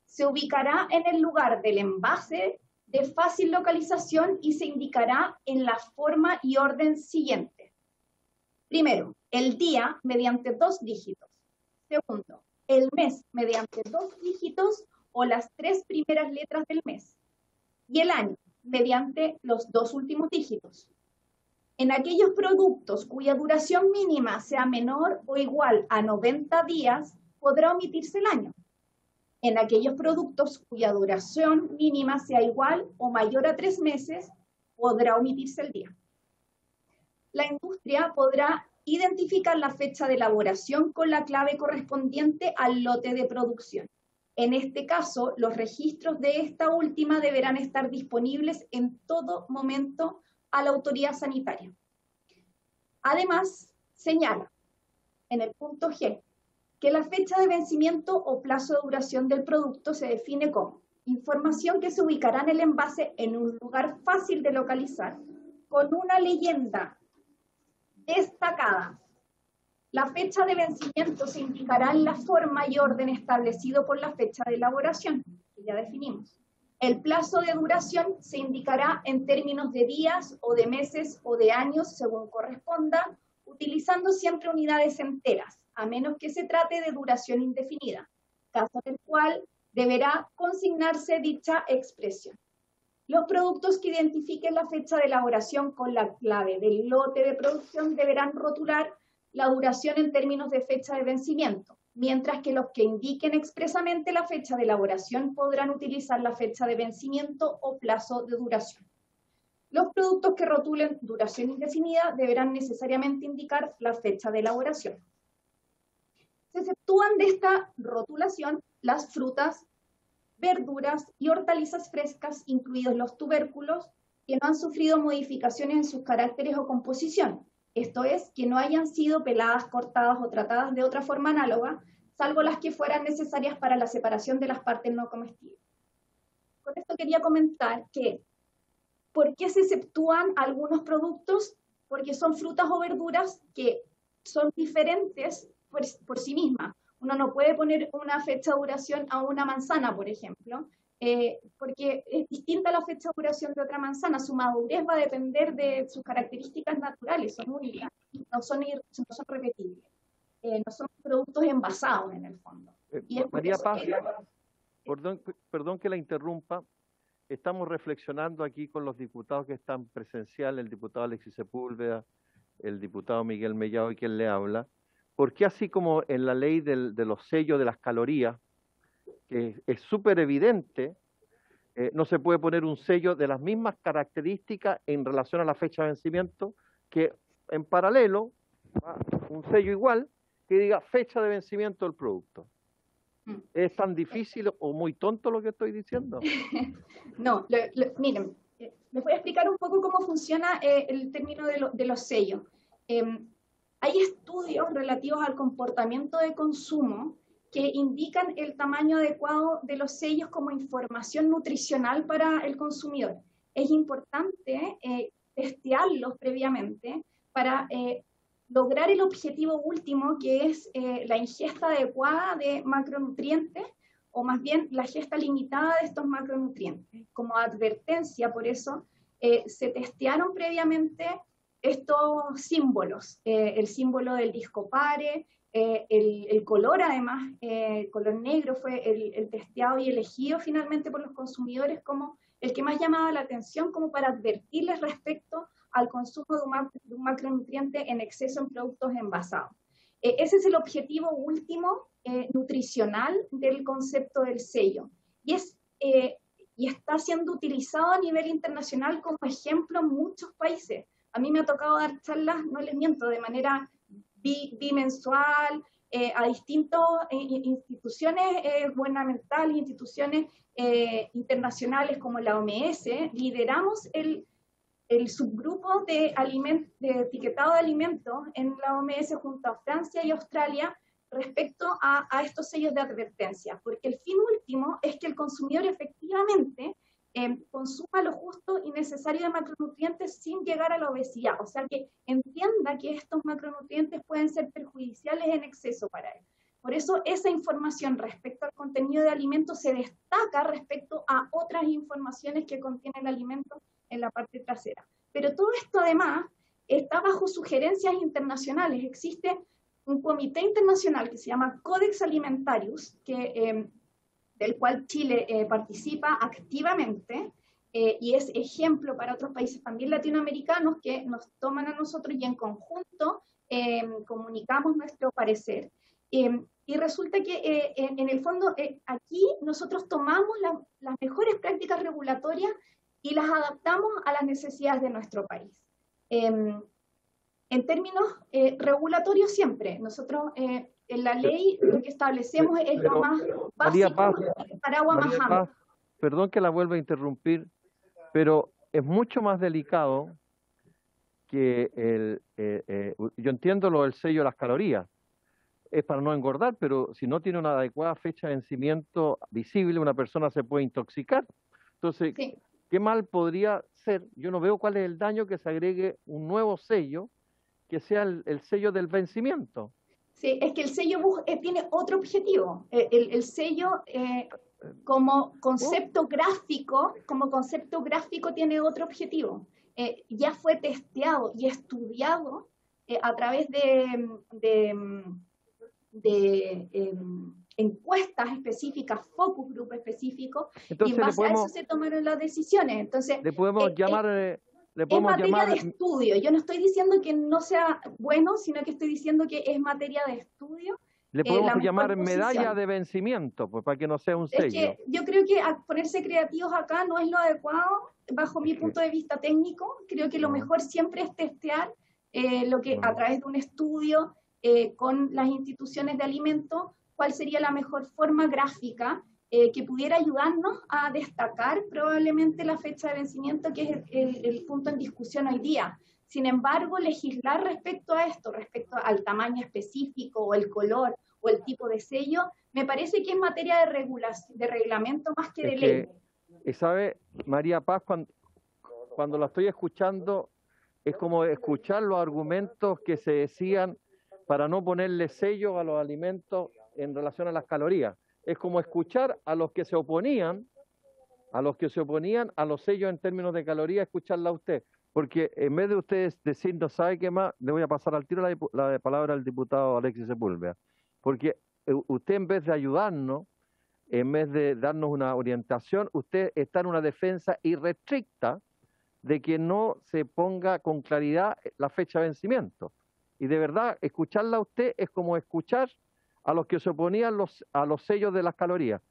Se ubicará en el lugar del envase de fácil localización y se indicará en la forma y orden siguiente. Primero, el día mediante 2 dígitos. Segundo, el mes mediante 2 dígitos o las 3 primeras letras del mes. Y el año mediante los 2 últimos dígitos. En aquellos productos cuya duración mínima sea menor o igual a 90 días, podrá omitirse el año. En aquellos productos cuya duración mínima sea igual o mayor a 3 meses, podrá omitirse el día. La industria podrá identificar la fecha de elaboración con la clave correspondiente al lote de producción. En este caso, los registros de esta última deberán estar disponibles en todo momento a la autoridad sanitaria. Además, señala en el punto G que la fecha de vencimiento o plazo de duración del producto se define como información que se ubicará en el envase en un lugar fácil de localizar con una leyenda destacada. La fecha de vencimiento se indicará en la forma y orden establecido por la fecha de elaboración, que ya definimos. El plazo de duración se indicará en términos de días o de meses o de años, según corresponda, utilizando siempre unidades enteras, a menos que se trate de duración indefinida, caso en el cual deberá consignarse dicha expresión. Los productos que identifiquen la fecha de elaboración con la clave del lote de producción deberán rotular la duración en términos de fecha de vencimiento, mientras que los que indiquen expresamente la fecha de elaboración podrán utilizar la fecha de vencimiento o plazo de duración. Los productos que rotulen duración indefinida deberán necesariamente indicar la fecha de elaboración. Se exceptúan de esta rotulación las frutas, verduras y hortalizas frescas, incluidos los tubérculos, que no han sufrido modificaciones en sus caracteres o composición, esto es, que no hayan sido peladas, cortadas o tratadas de otra forma análoga, salvo las que fueran necesarias para la separación de las partes no comestibles. Con esto quería comentar que, ¿por qué se exceptúan algunos productos? Porque son frutas o verduras que son diferentes por sí mismas. Uno no puede poner una fecha de duración a una manzana, por ejemplo, porque es distinta la fecha de duración de otra manzana. Su madurez va a depender de sus características naturales, son únicas, no son repetibles. No son productos envasados en el fondo. María Paz, perdón que la interrumpa. Estamos reflexionando aquí con los diputados que están presenciales, el diputado Alexis Sepúlveda, el diputado Miguel Mellado y quien le habla. ¿Por qué así como en la ley de los sellos de las calorías, que es súper evidente, no se puede poner un sello de las mismas características en relación a la fecha de vencimiento, que en paralelo, un sello igual, que diga fecha de vencimiento del producto? ¿Es tan difícil o muy tonto lo que estoy diciendo? No, miren, les voy a explicar un poco cómo funciona el término de los sellos. Hay estudios relativos al comportamiento de consumo que indican el tamaño adecuado de los sellos como información nutricional para el consumidor. Es importante testearlos previamente para lograr el objetivo último, que es la ingesta adecuada de macronutrientes, o más bien la ingesta limitada de estos macronutrientes. Como advertencia, por eso, se testearon previamente estos símbolos, el símbolo del Discopare, el color además, el color negro fue el testeado y elegido finalmente por los consumidores como el que más llamaba la atención, como para advertirles respecto al consumo de un macronutriente en exceso en productos envasados. Ese es el objetivo último nutricional del concepto del sello. Y está siendo utilizado a nivel internacional como ejemplo en muchos países. A mí me ha tocado dar charlas, no les miento, de manera bimensual, a distintas instituciones gubernamentales, instituciones internacionales como la OMS, lideramos el subgrupo de etiquetado de alimentos en la OMS junto a Francia y Australia respecto a estos sellos de advertencia, porque el fin último es que el consumidor efectivamente consuma lo justo y necesario de macronutrientes sin llegar a la obesidad, o sea que entienda que estos macronutrientes pueden ser perjudiciales en exceso para él. Por eso esa información respecto al contenido de alimentos se destaca respecto a otras informaciones que contiene el alimento en la parte trasera. Pero todo esto además está bajo sugerencias internacionales. Existe un comité internacional que se llama Codex Alimentarius, del cual Chile participa activamente y es ejemplo para otros países también latinoamericanos que nos toman a nosotros y en conjunto comunicamos nuestro parecer. Y resulta que en el fondo aquí nosotros tomamos las mejores prácticas regulatorias y las adaptamos a las necesidades de nuestro país. En términos regulatorios siempre, nosotros en la ley lo que establecemos es lo más básico, paraguas más amplio. Perdón que la vuelva a interrumpir, pero es mucho más delicado que yo entiendo lo del sello de las calorías, es para no engordar, pero si no tiene una adecuada fecha de vencimiento visible, una persona se puede intoxicar. Entonces, sí. ¿Qué mal podría ser? Yo no veo cuál es el daño que se agregue un nuevo sello que sea el sello del vencimiento. Sí, es que el sello tiene otro objetivo. El sello como concepto gráfico tiene otro objetivo. Ya fue testeado y estudiado a través de encuestas específicas, focus group específicos, y en base a eso se tomaron las decisiones. Entonces, le podemos llamar... es materia de estudio. Yo no estoy diciendo que no sea bueno, sino que estoy diciendo que es materia de estudio. Le podemos llamar medalla de vencimiento, pues para que no sea un sello. Es que yo creo que ponerse creativos acá no es lo adecuado, bajo mi punto de vista técnico. Creo que lo mejor siempre es testear lo que a través de un estudio con las instituciones de alimentos, cuál sería la mejor forma gráfica que pudiera ayudarnos a destacar probablemente la fecha de vencimiento, que es el punto en discusión hoy día. Sin embargo, legislar respecto a esto, respecto al tamaño específico o el color o el tipo de sello, me parece que es materia de reglamento más que de ley. Y sabe, María Paz, cuando la estoy escuchando, es como escuchar los argumentos que se decían para no ponerle sello a los alimentos en relación a las calorías. Es como escuchar a los que se oponían a los sellos en términos de calorías, escucharla a usted. Porque en vez de ustedes decir no sabe qué más, le voy a pasar al tiro la palabra al diputado Alexis Sepúlveda. Porque usted, en vez de ayudarnos, en vez de darnos una orientación, usted está en una defensa irrestricta de que no se ponga con claridad la fecha de vencimiento. Y de verdad, escucharla a usted es como escuchar a los que se oponían a los sellos de las calorías.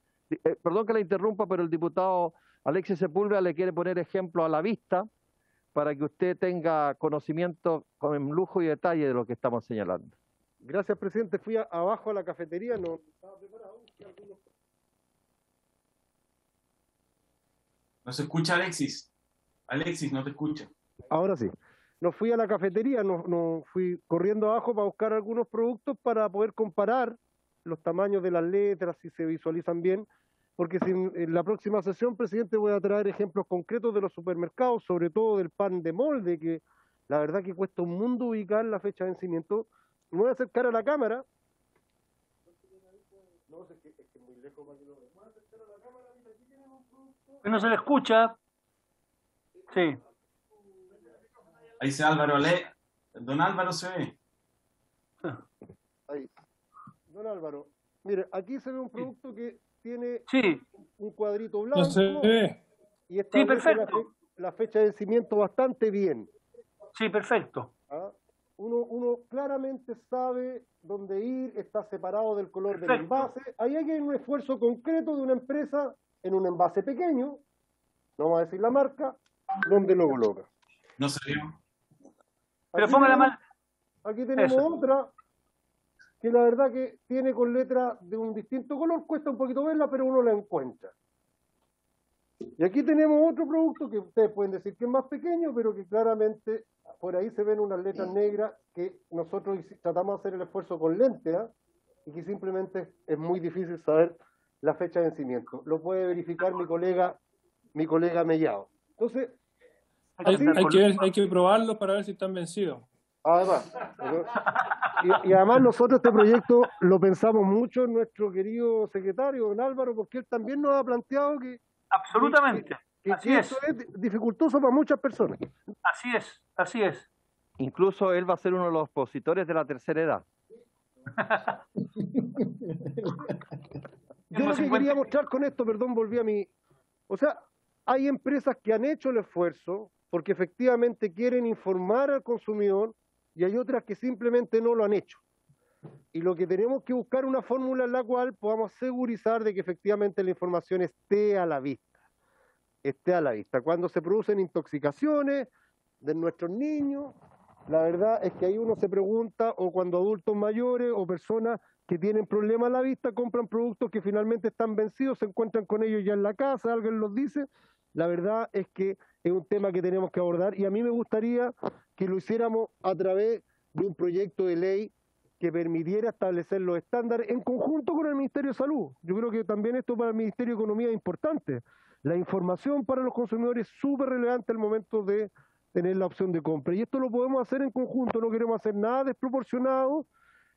Perdón que la interrumpa, pero el diputado Alexis Sepúlveda le quiere poner ejemplo a la vista para que usted tenga conocimiento con lujo y detalle de lo que estamos señalando. Gracias, presidente. Fui abajo a la cafetería, no estaba preparado. No se escucha, Alexis. Alexis, no te escucha. Ahora sí. No fui a la cafetería, no fui corriendo abajo para buscar algunos productos para poder comparar los tamaños de las letras, si se visualizan bien, porque en la próxima sesión, presidente, voy a traer ejemplos concretos de los supermercados, sobre todo del pan de molde, que la verdad que cuesta un mundo ubicar la fecha de vencimiento. Me voy a acercar a la cámara. No, es que es muy lejos para que lo vean. Me voy a acercar a la cámara, mira, aquí tienen un producto. No se le escucha. Sí. Ahí dice Álvaro, don Álvaro se ve. Ahí. Don Álvaro, mire, aquí se ve un producto que tiene un cuadrito blanco y establece la fecha de vencimiento bastante bien. Sí, perfecto. ¿Ah? Uno claramente sabe dónde ir, está separado del color del envase. Ahí hay un esfuerzo concreto de una empresa en un envase pequeño, no vamos a decir la marca, donde lo coloca. No salió. Pero póngala mal. Aquí tenemos otra que la verdad que tiene con letra de un distinto color, cuesta un poquito verla, pero uno la encuentra. Y aquí tenemos otro producto que ustedes pueden decir que es más pequeño, pero que claramente por ahí se ven unas letras negras que nosotros tratamos de hacer el esfuerzo con lente, ¿eh? Y que simplemente es muy difícil saber la fecha de vencimiento. Lo puede verificar mi colega Mellado. Entonces, hay que probarlos para ver si están vencidos. Además, y además nosotros este proyecto lo pensamos mucho en nuestro querido secretario, don Álvaro, porque él también nos ha planteado que absolutamente, que eso es dificultoso para muchas personas. Así es. Incluso él va a ser uno de los opositores de la tercera edad. Yo lo que quería mostrar con esto, perdón, volví a mí. O sea, hay empresas que han hecho el esfuerzo porque efectivamente quieren informar al consumidor y hay otras que simplemente no lo han hecho. Y lo que tenemos que buscar una fórmula en la cual podamos segurizar de que efectivamente la información esté a la vista. Esté a la vista. Cuando se producen intoxicaciones de nuestros niños, la verdad es que ahí uno se pregunta, o cuando adultos mayores o personas que tienen problemas a la vista compran productos que finalmente están vencidos, se encuentran con ellos ya en la casa, alguien los dice. La verdad es que es un tema que tenemos que abordar y a mí me gustaría que lo hiciéramos a través de un proyecto de ley que permitiera establecer los estándares en conjunto con el Ministerio de Salud. Yo creo que también esto para el Ministerio de Economía es importante. La información para los consumidores es súper relevante al momento de tener la opción de compra. Y esto lo podemos hacer en conjunto, no queremos hacer nada desproporcionado,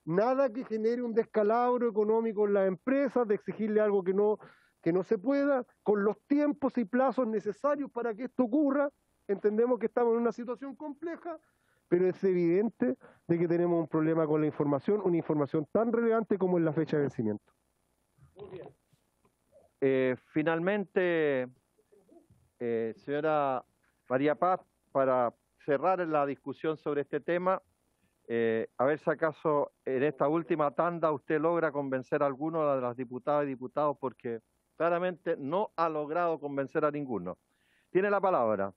nada que genere un descalabro económico en las empresas, de exigirle algo que no se pueda, con los tiempos y plazos necesarios para que esto ocurra. Entendemos que estamos en una situación compleja, pero es evidente de que tenemos un problema con la información, una información tan relevante como es la fecha de vencimiento. Muy bien. Finalmente, señora María Paz, para cerrar la discusión sobre este tema, a ver si acaso en esta última tanda usted logra convencer a alguno de las diputadas y diputados, porque claramente no ha logrado convencer a ninguno. Tiene la palabra.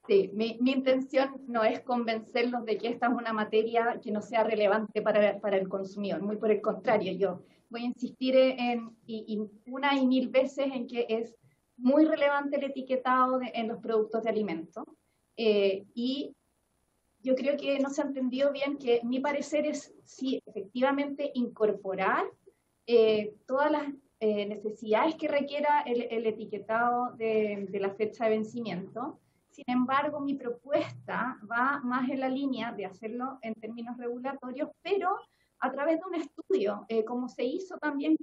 Sí, mi intención no es convencerlos de que esta es una materia que no sea relevante para el consumidor, muy por el contrario, yo voy a insistir una y mil veces en que es muy relevante el etiquetado en los productos de alimentos, y yo creo que no se ha entendido bien que mi parecer es sí, efectivamente incorporar todas las necesidades que requiera el etiquetado de la fecha de vencimiento. Sin embargo, mi propuesta va más en la línea de hacerlo en términos regulatorios, pero a través de un estudio, como se hizo también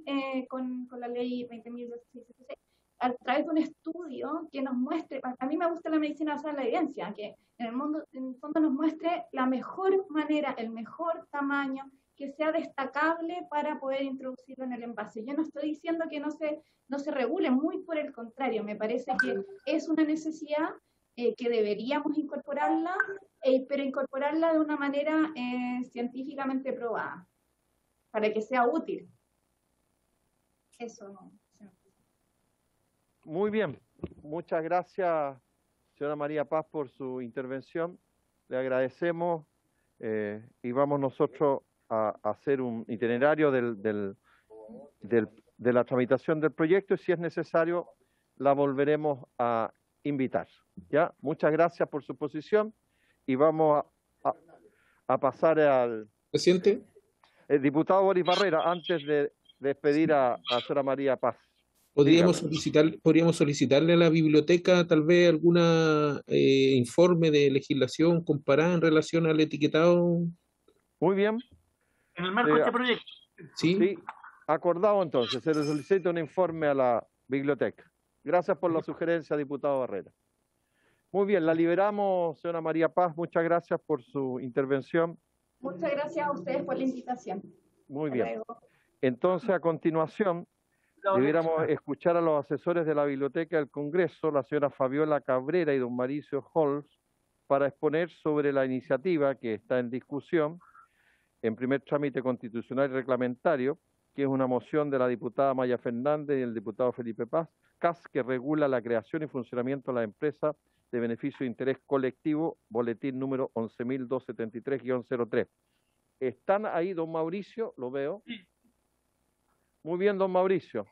con la ley 20.266, a través de un estudio que nos muestre, a mí me gusta la medicina basada en la evidencia, que en el fondo nos muestre la mejor manera, el mejor tamaño, que sea destacable para poder introducirlo en el envase. Yo no estoy diciendo que no se regule, muy por el contrario, me parece que es una necesidad que deberíamos incorporarla, pero incorporarla de una manera científicamente probada, para que sea útil. Eso no. Muy bien, muchas gracias, señora María Paz, por su intervención. Le agradecemos y vamos nosotros a hacer un itinerario de la tramitación del proyecto y si es necesario la volveremos a invitar. ¿Ya? Muchas gracias por su posición y vamos a pasar al presidente. El diputado Boris Barrera, antes de despedir a señora María Paz. Podríamos solicitarle a la biblioteca tal vez algún informe de legislación comparada en relación al etiquetado. Muy bien. En el marco de este proyecto. Sí, acordado entonces, se le solicita un informe a la biblioteca. Gracias por la sugerencia, diputado Barrera. Muy bien, la liberamos, señora María Paz. Muchas gracias por su intervención. Muchas gracias a ustedes por la invitación. Muy bien. Entonces, a continuación, debiéramos escuchar a los asesores de la Biblioteca del Congreso, la señora Fabiola Cabrera y don Mauricio Holz, para exponer sobre la iniciativa que está en discusión, en primer trámite constitucional y reglamentario, que es una moción de la diputada Maya Fernández y el diputado Felipe Cas, que regula la creación y funcionamiento de la empresa de beneficio de interés colectivo, boletín número 11.273-03. ¿Están ahí, don Mauricio? Lo veo. Muy bien, don Mauricio.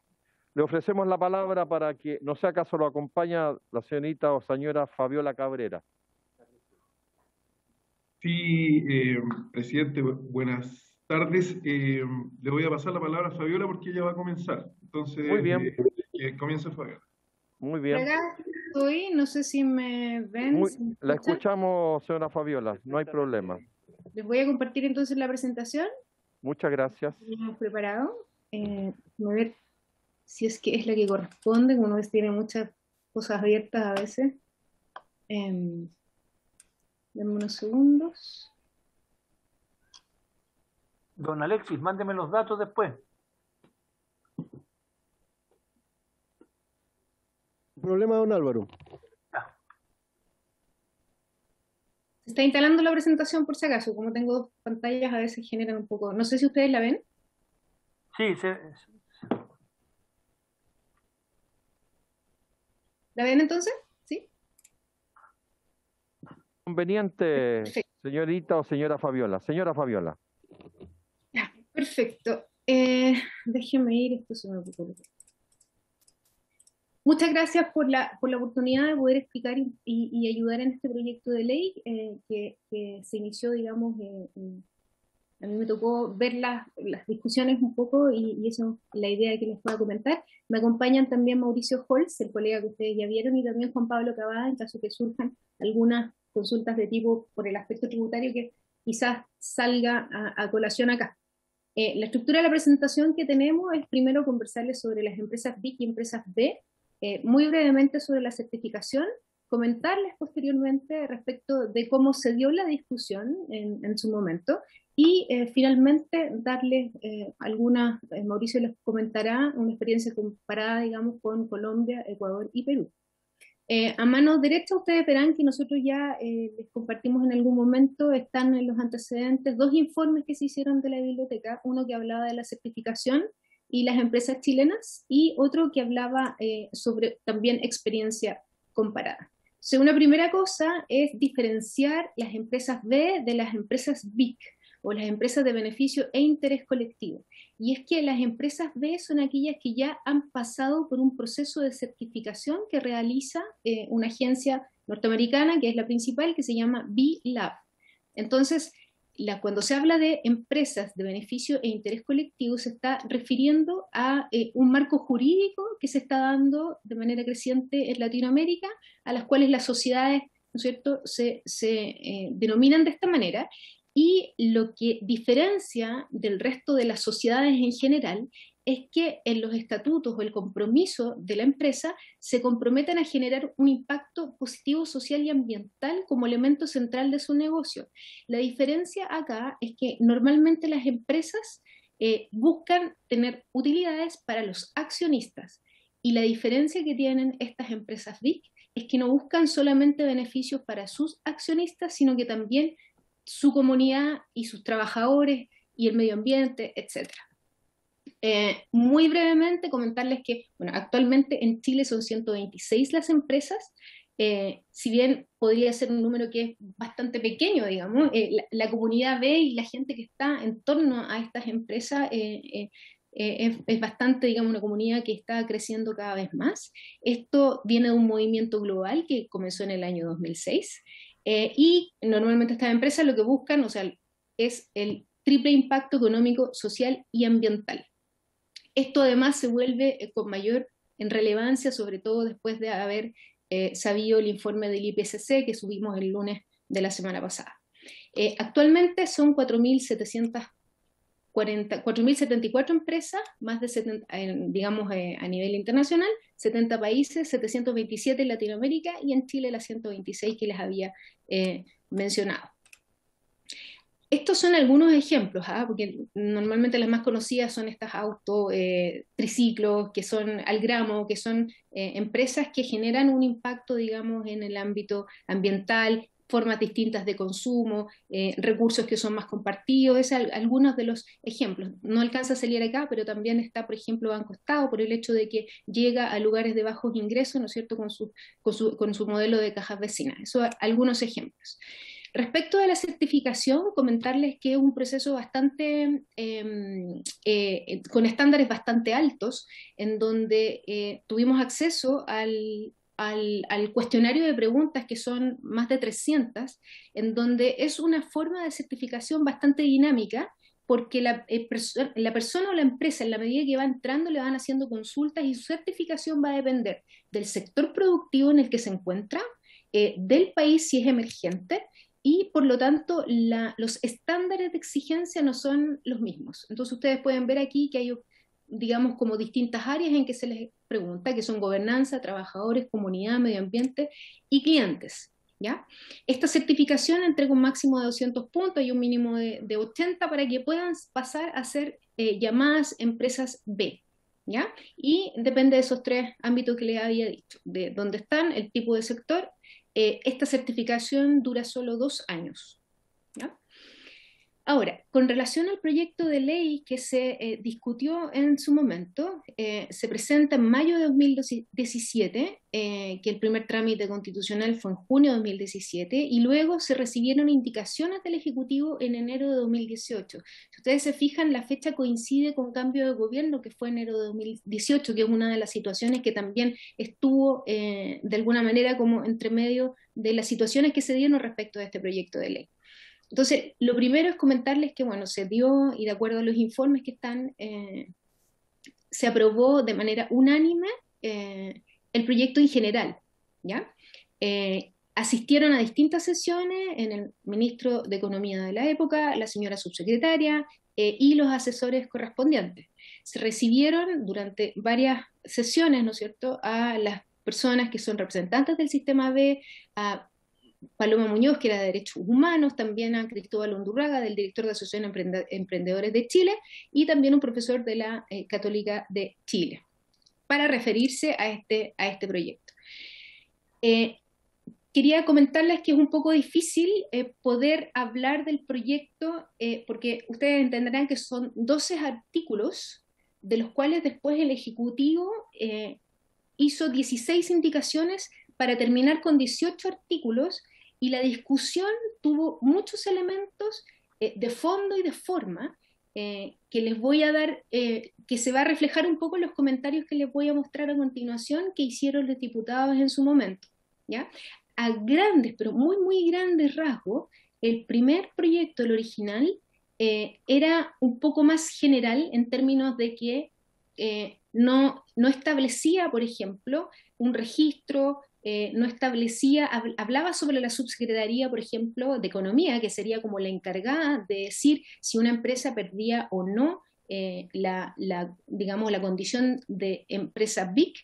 Le ofrecemos la palabra para que, no sé acaso lo acompaña la señorita o señora Fabiola Cabrera. Sí, presidente, buenas tardes. Le voy a pasar la palabra a Fabiola porque ella va a comenzar. Entonces, muy bien. Que comience Fabiola. Muy bien. Acá estoy, no sé si me ven. La escuchamos, señora Fabiola, no hay problema. Les voy a compartir entonces la presentación. Muchas gracias. Hemos preparado. A ver si es que es la que corresponde, como ves tiene muchas cosas abiertas a veces. Denme unos segundos. Don Alexis, mándeme los datos después. Problema, don Álvaro. Se está instalando la presentación por si acaso, como tengo dos pantallas a veces generan un poco, no sé si ustedes la ven. Sí, ¿La ven entonces? ¿Sí? Conveniente, perfecto. Señorita o señora Fabiola. Señora Fabiola. Perfecto. Déjeme ir, esto se me ocurre. Muchas gracias por la oportunidad de poder explicar y ayudar en este proyecto de ley que se inició, digamos, a mí me tocó ver las discusiones un poco y eso es la idea que les pueda comentar. Me acompañan también Mauricio Holz, el colega que ustedes ya vieron, y también Juan Pablo Cavada, en caso que surjan algunas consultas de tipo por el aspecto tributario que quizás salga a colación acá. La estructura de la presentación que tenemos es primero conversarles sobre las empresas BIC y empresas B, muy brevemente sobre la certificación, comentarles posteriormente respecto de cómo se dio la discusión en su momento y finalmente darles algunas, Mauricio les comentará una experiencia comparada, digamos, con Colombia, Ecuador y Perú. A mano derecha ustedes verán que nosotros ya les compartimos en algún momento, están en los antecedentes dos informes que se hicieron de la biblioteca, uno que hablaba de la certificación y las empresas chilenas, y otro que hablaba sobre también experiencia comparada. Entonces, una primera cosa es diferenciar las empresas B de las empresas BIC, o las empresas de beneficio e interés colectivo. Y es que las empresas B son aquellas que ya han pasado por un proceso de certificación que realiza una agencia norteamericana, que es la principal, que se llama B-Lab. Entonces, cuando se habla de empresas de beneficio e interés colectivo, se está refiriendo a un marco jurídico que se está dando de manera creciente en Latinoamérica, a las cuales las sociedades, ¿no es cierto?, se denominan de esta manera, y lo que diferencia del resto de las sociedades en general es que en los estatutos o el compromiso de la empresa se comprometen a generar un impacto positivo social y ambiental como elemento central de su negocio. La diferencia acá es que normalmente las empresas buscan tener utilidades para los accionistas, y la diferencia que tienen estas empresas BIC es que no buscan solamente beneficios para sus accionistas, sino que también su comunidad y sus trabajadores y el medio ambiente, etc. Muy brevemente comentarles que, bueno, actualmente en Chile son 126 las empresas, si bien podría ser un número que es bastante pequeño, digamos, la comunidad B y la gente que está en torno a estas empresas es bastante, digamos, una comunidad que está creciendo cada vez más. Esto viene de un movimiento global que comenzó en el año 2006, y normalmente estas empresas lo que buscan, o sea, es el triple impacto económico, social y ambiental. Esto además se vuelve con mayor en relevancia, sobre todo después de haber sabido el informe del IPCC que subimos el lunes de la semana pasada. Actualmente son 4.074 empresas, más de 70, digamos, a nivel internacional, 70 países, 727 en Latinoamérica y en Chile las 126 que les había mencionado. Estos son algunos ejemplos, porque normalmente las más conocidas son estas autos, triciclos, que son al gramo, que son empresas que generan un impacto, digamos, en el ámbito ambiental, formas distintas de consumo, recursos que son más compartidos, es algunos de los ejemplos. No alcanza a salir acá, pero también está, por ejemplo, Banco Estado, por el hecho de que llega a lugares de bajos ingresos, ¿no es cierto?, con su modelo de cajas vecinas. Eso, algunos ejemplos. Respecto a la certificación, comentarles que es un proceso bastante, con estándares bastante altos, en donde tuvimos acceso al cuestionario de preguntas, que son más de 300, en donde es una forma de certificación bastante dinámica, porque la persona o la empresa, en la medida que va entrando, le van haciendo consultas y su certificación va a depender del sector productivo en el que se encuentra, del país si es emergente, y por lo tanto los estándares de exigencia no son los mismos. Entonces ustedes pueden ver aquí que hay, digamos, como distintas áreas en que se les pregunta, que son gobernanza, trabajadores, comunidad, medio ambiente y clientes. ¿Ya? Esta certificación entrega un máximo de 200 puntos y un mínimo de 80 para que puedan pasar a ser llamadas empresas B, ¿ya? Y depende de esos 3 ámbitos que les había dicho, de dónde están, el tipo de sector. Esta certificación dura solo 2 años, ¿ya? Ahora, con relación al proyecto de ley que se discutió en su momento, se presenta en mayo de 2017, que el primer trámite constitucional fue en junio de 2017, y luego se recibieron indicaciones del Ejecutivo en enero de 2018. Si ustedes se fijan, la fecha coincide con cambio de gobierno, que fue enero de 2018, que es una de las situaciones que también estuvo de alguna manera como entre medio de las situaciones que se dieron respecto a este proyecto de ley. Entonces, lo primero es comentarles que, bueno, se dio, y de acuerdo a los informes que están, se aprobó de manera unánime el proyecto en general, ¿ya? Asistieron a distintas sesiones en el ministro de Economía de la época, la señora subsecretaria y los asesores correspondientes. Se recibieron durante varias sesiones, ¿no es cierto?, a las personas que son representantes del sistema B, a Paloma Muñoz, que era de Derechos Humanos, también a Cristóbal Undurraga, del director de Asociación de Emprendedores de Chile, y también un profesor de la Católica de Chile, para referirse a este proyecto. Quería comentarles que es un poco difícil poder hablar del proyecto, porque ustedes entenderán que son 12 artículos, de los cuales después el Ejecutivo hizo 16 indicaciones para terminar con 18 artículos, y la discusión tuvo muchos elementos de fondo y de forma que les voy a dar, que se va a reflejar un poco en los comentarios que les voy a mostrar a continuación que hicieron los diputados en su momento, ¿ya? A grandes, pero muy, muy grandes rasgos, el primer proyecto, el original, era un poco más general en términos de que no establecía, por ejemplo, un registro, no establecía, hablaba sobre la subsecretaría, por ejemplo, de Economía, que sería como la encargada de decir si una empresa perdía o no digamos, la condición de empresa BIC,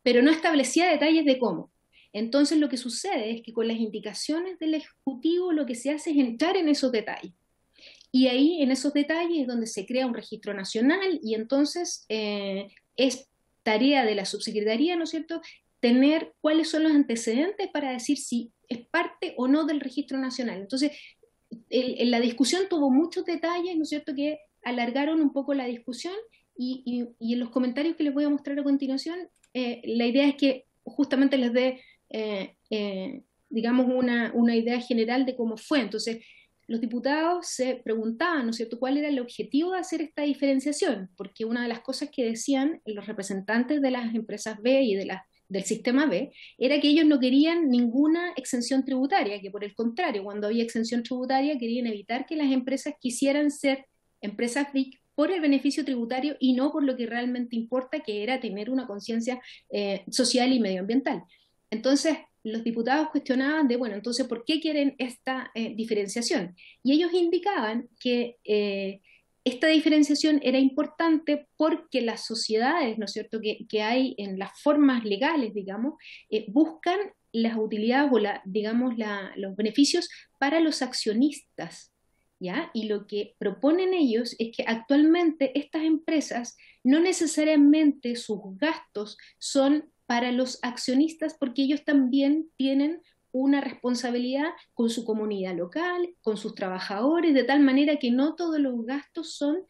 pero no establecía detalles de cómo. Entonces lo que sucede es que con las indicaciones del Ejecutivo lo que se hace es entrar en esos detalles. Y ahí, en esos detalles, es donde se crea un registro nacional, y entonces es tarea de la subsecretaría, ¿no es cierto?, tener cuáles son los antecedentes para decir si es parte o no del registro nacional. Entonces, la discusión tuvo muchos detalles, ¿no es cierto?, que alargaron un poco la discusión, y en los comentarios que les voy a mostrar a continuación, la idea es que justamente les dé, digamos, una idea general de cómo fue. Entonces, los diputados se preguntaban, ¿no es cierto?, cuál era el objetivo de hacer esta diferenciación, porque una de las cosas que decían los representantes de las empresas B y del sistema B, era que ellos no querían ninguna exención tributaria, que por el contrario, cuando había exención tributaria, querían evitar que las empresas quisieran ser empresas BIC por el beneficio tributario y no por lo que realmente importa, que era tener una conciencia social y medioambiental. Entonces, los diputados cuestionaban de, bueno, entonces, ¿por qué quieren esta diferenciación? Y ellos indicaban que esta diferenciación era importante porque las sociedades, ¿no es cierto?, que hay en las formas legales, digamos, buscan las utilidades o digamos, los beneficios para los accionistas, ¿ya? Y lo que proponen ellos es que actualmente estas empresas no necesariamente sus gastos son para los accionistas, porque ellos también tienen una responsabilidad con su comunidad local, con sus trabajadores, de tal manera que no todos los gastos son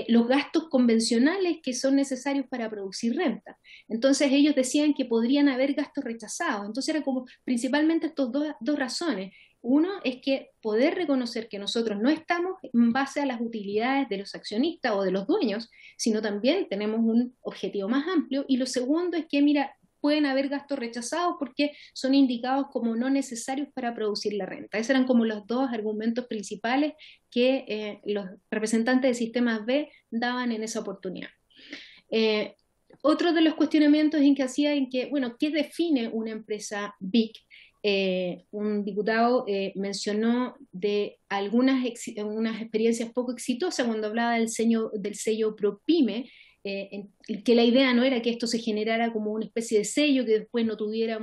los gastos convencionales que son necesarios para producir renta. Entonces ellos decían que podrían haber gastos rechazados. Entonces era como principalmente estas dos razones. Uno es que poder reconocer que nosotros no estamos en base a las utilidades de los accionistas o de los dueños, sino también tenemos un objetivo más amplio. Y lo segundo es que, mira, pueden haber gastos rechazados porque son indicados como no necesarios para producir la renta. Esos eran como los dos argumentos principales que los representantes de Sistemas B daban en esa oportunidad. Otro de los cuestionamientos en que hacía, bueno, ¿qué define una empresa BIC? Un diputado mencionó de unas experiencias poco exitosas cuando hablaba del sello ProPyme, que la idea no era que esto se generara como una especie de sello que después no tuviera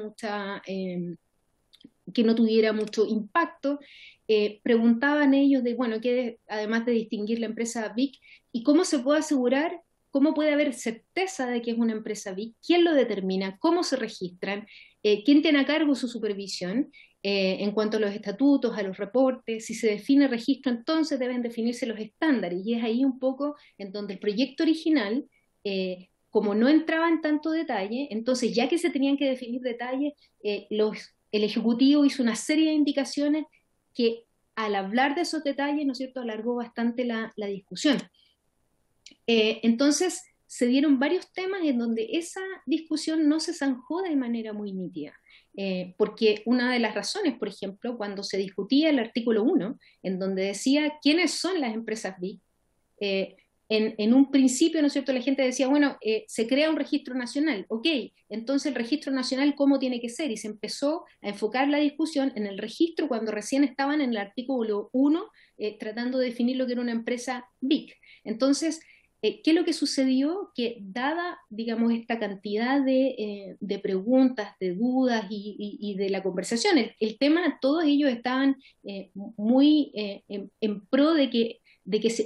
mucho impacto. Preguntaban ellos de, bueno, además de distinguir la empresa BIC, ¿y cómo se puede asegurar? ¿Cómo puede haber certeza de que es una empresa BIC? ¿Quién lo determina? ¿Cómo se registran? ¿Quién tiene a cargo su supervisión? En cuanto a los estatutos, a los reportes, si se define registro, entonces deben definirse los estándares. Y es ahí un poco en donde el proyecto original, como no entraba en tanto detalle, entonces ya que se tenían que definir detalles, el Ejecutivo hizo una serie de indicaciones que al hablar de esos detalles, ¿no es cierto?, alargó bastante la discusión. Entonces se dieron varios temas en donde esa discusión no se zanjó de manera muy nítida, porque una de las razones, por ejemplo, cuando se discutía el artículo 1, en donde decía quiénes son las empresas BIC, en un principio, ¿no es cierto?, la gente decía, bueno, se crea un registro nacional, ok, entonces el registro nacional, ¿cómo tiene que ser? Y se empezó a enfocar la discusión en el registro cuando recién estaban en el artículo 1, tratando de definir lo que era una empresa BIC. Entonces, ¿qué es lo que sucedió? Que dada, digamos, esta cantidad de preguntas, de dudas y de la conversación, el tema, todos ellos estaban muy en pro de que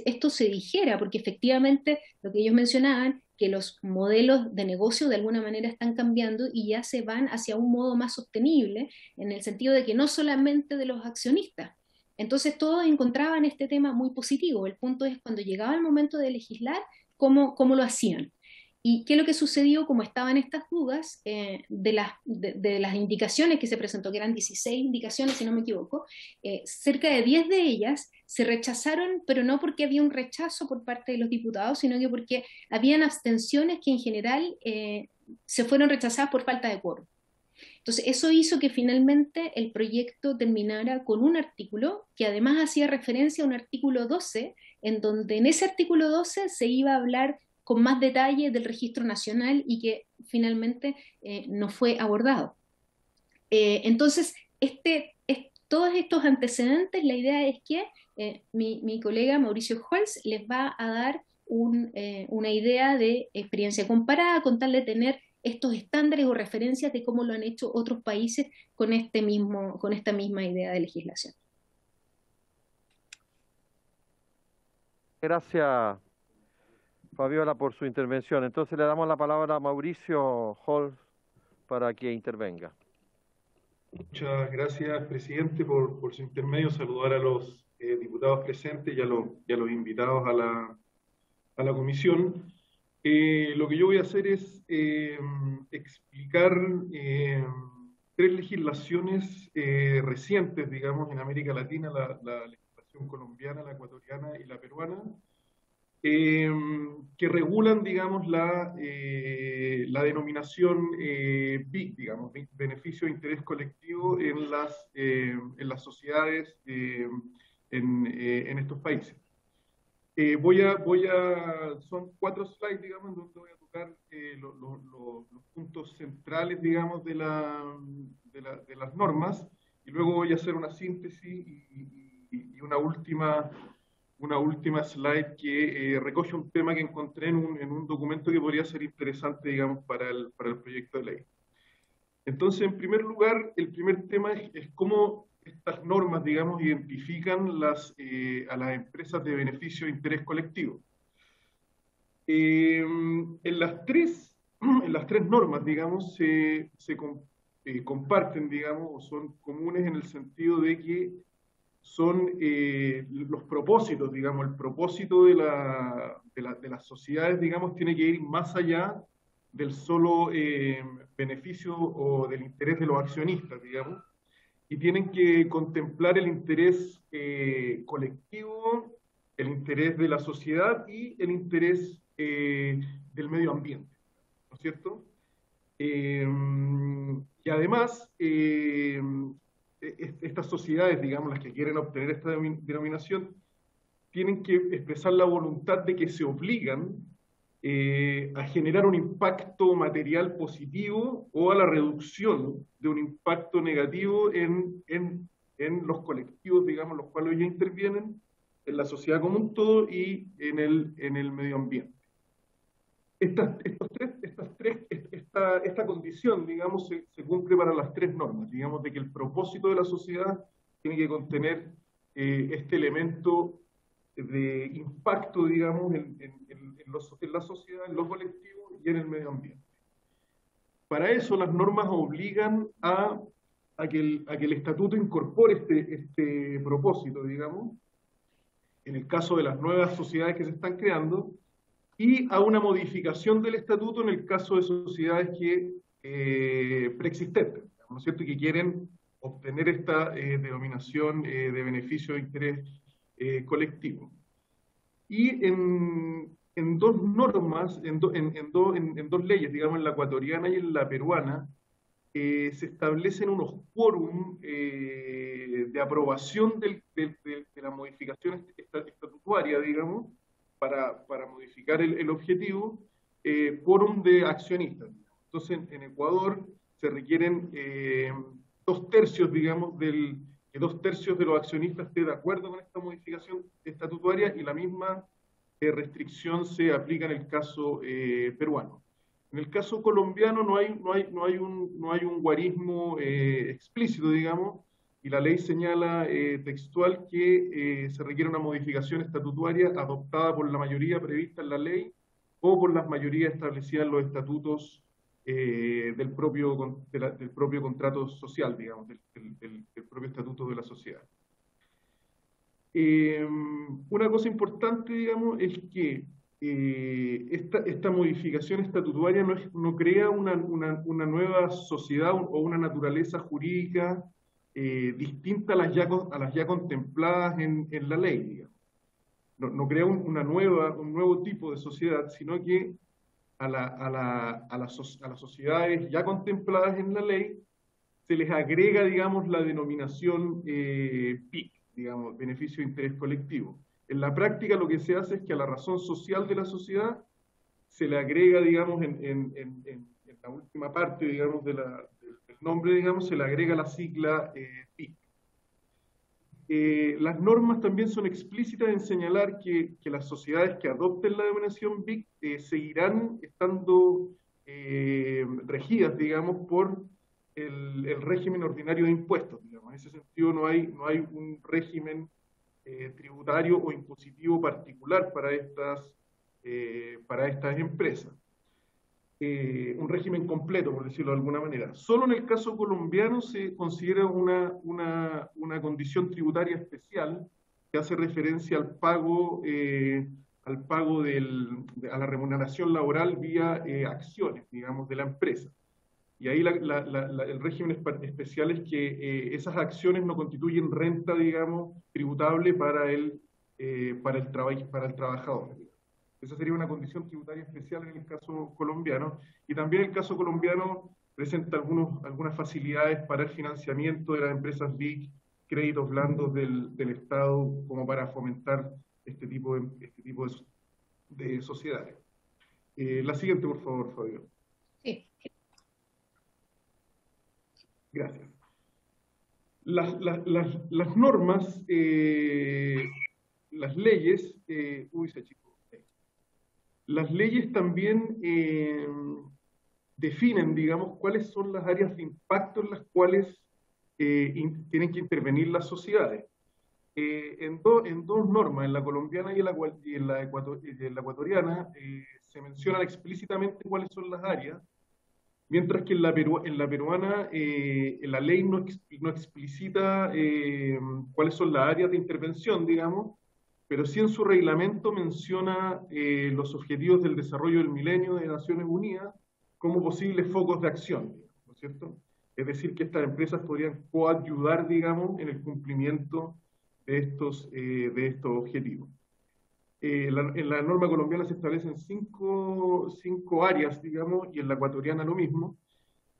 esto se dijera, porque efectivamente lo que ellos mencionaban, que los modelos de negocio de alguna manera están cambiando y ya se van hacia un modo más sostenible, en el sentido de que no solamente de los accionistas. Entonces todos encontraban este tema muy positivo. El punto es cuando llegaba el momento de legislar, cómo lo hacían. ¿Y qué es lo que sucedió? Como estaban estas dudas de las indicaciones que se presentó, que eran 16 indicaciones, si no me equivoco, cerca de 10 de ellas se rechazaron, pero no porque había un rechazo por parte de los diputados, sino que porque habían abstenciones que en general se fueron rechazadas por falta de quórum. Entonces, eso hizo que finalmente el proyecto terminara con un artículo que además hacía referencia a un artículo 12, en donde en ese artículo 12 se iba a hablar con más detalle del registro nacional y que finalmente no fue abordado. Entonces, todos estos antecedentes, la idea es que mi colega Mauricio Holz les va a dar una idea de experiencia comparada con tal de tener estos estándares o referencias de cómo lo han hecho otros países con esta misma idea de legislación. Gracias, Fabiola, por su intervención. Entonces le damos la palabra a Mauricio Holz para que intervenga. Muchas gracias, presidente, por su intermedio. Saludar a los diputados presentes y a los invitados a la comisión. Lo que yo voy a hacer es explicar 3 legislaciones recientes, digamos, en América Latina, la legislación colombiana, la ecuatoriana y la peruana, que regulan, digamos, la denominación BIC, digamos, beneficio de interés colectivo en las sociedades en estos países. Son 4 slides, digamos, donde voy a tocar los puntos centrales, digamos, de las normas, y luego voy a hacer una síntesis y una última slide que recoge un tema que encontré en un documento que podría ser interesante, digamos, para el proyecto de ley. Entonces, en primer lugar, el primer tema es cómo estas normas, digamos, identifican a las empresas de beneficio de interés colectivo. En las tres normas, digamos, se comparten, digamos, o son comunes en el sentido de que son los propósitos, digamos, el propósito de las sociedades, digamos, tiene que ir más allá del solo beneficio o del interés de los accionistas, digamos. y tienen que contemplar el interés colectivo, el interés de la sociedad y el interés del medio ambiente, ¿no es cierto? Y además, estas sociedades, digamos, las que quieren obtener esta denominación, tienen que expresar la voluntad de que se obligan a generar un impacto material positivo o a la reducción de un impacto negativo en los colectivos, digamos, los cuales ya intervienen, en la sociedad como un todo y en el medio ambiente. Esta condición, digamos, se cumple para las tres normas, digamos, de que el propósito de la sociedad tiene que contener este elemento de impacto, digamos, en la sociedad, en los colectivos y en el medio ambiente. Para eso las normas obligan a que el estatuto incorpore este propósito, digamos, en el caso de las nuevas sociedades que se están creando, y a una modificación del estatuto en el caso de sociedades preexistentes, ¿no es cierto?, que quieren obtener esta denominación de beneficio de interés colectivo. Y en dos normas, en dos leyes, digamos, en la ecuatoriana y en la peruana, se establecen unos quórum de aprobación de la modificación estatutaria, digamos, para modificar el objetivo, quórum de accionistas. Entonces, en Ecuador se requieren 2/3, digamos, que 2/3 de los accionistas esté de acuerdo con esta modificación estatutaria, y la misma restricción se aplica en el caso peruano. En el caso colombiano no hay un guarismo explícito, digamos, y la ley señala textual que se requiere una modificación estatutaria adoptada por la mayoría prevista en la ley o por las mayorías establecidas en los estatutos del propio contrato social, digamos, del propio estatuto de la sociedad. Una cosa importante, digamos, es que esta modificación estatutaria no crea una nueva sociedad o una naturaleza jurídica distinta a las ya contempladas en la ley, digamos. No crea un nuevo tipo de sociedad, sino que a las sociedades ya contempladas en la ley se les agrega, digamos, la denominación PIC, digamos, beneficio de interés colectivo. En la práctica lo que se hace es que a la razón social de la sociedad se le agrega, digamos, en la última parte, digamos, del nombre, digamos, se le agrega la sigla PIC. Las normas también son explícitas en señalar que las sociedades que adopten la denominación BIC seguirán estando regidas, digamos, por el régimen ordinario de impuestos, digamos. En ese sentido no hay un régimen tributario o impositivo particular para estas empresas. Un régimen completo, por decirlo de alguna manera. Solo en el caso colombiano se considera una condición tributaria especial que hace referencia al pago a la remuneración laboral vía acciones, digamos, de la empresa. Y ahí el régimen especial es que esas acciones no constituyen renta, digamos, tributable para el trabajador. Esa sería una condición tributaria especial en el caso colombiano. Y también el caso colombiano presenta algunas facilidades para el financiamiento de las empresas BIC, créditos blandos del Estado, como para fomentar este tipo de sociedades. La siguiente, por favor, Fabio. Sí. Gracias. Las normas, las leyes, las leyes también definen, digamos, cuáles son las áreas de impacto en las cuales tienen que intervenir las sociedades. En dos normas, en la colombiana y en la ecuatoriana, se mencionan explícitamente cuáles son las áreas, mientras que en la peruana la ley no explicita cuáles son las áreas de intervención, digamos, pero sí en su reglamento menciona los objetivos del desarrollo del milenio de Naciones Unidas como posibles focos de acción, ¿no es cierto? Es decir, que estas empresas podrían coayudar, digamos, en el cumplimiento de estos objetivos. En la norma colombiana se establecen cinco áreas, digamos, y en la ecuatoriana lo mismo,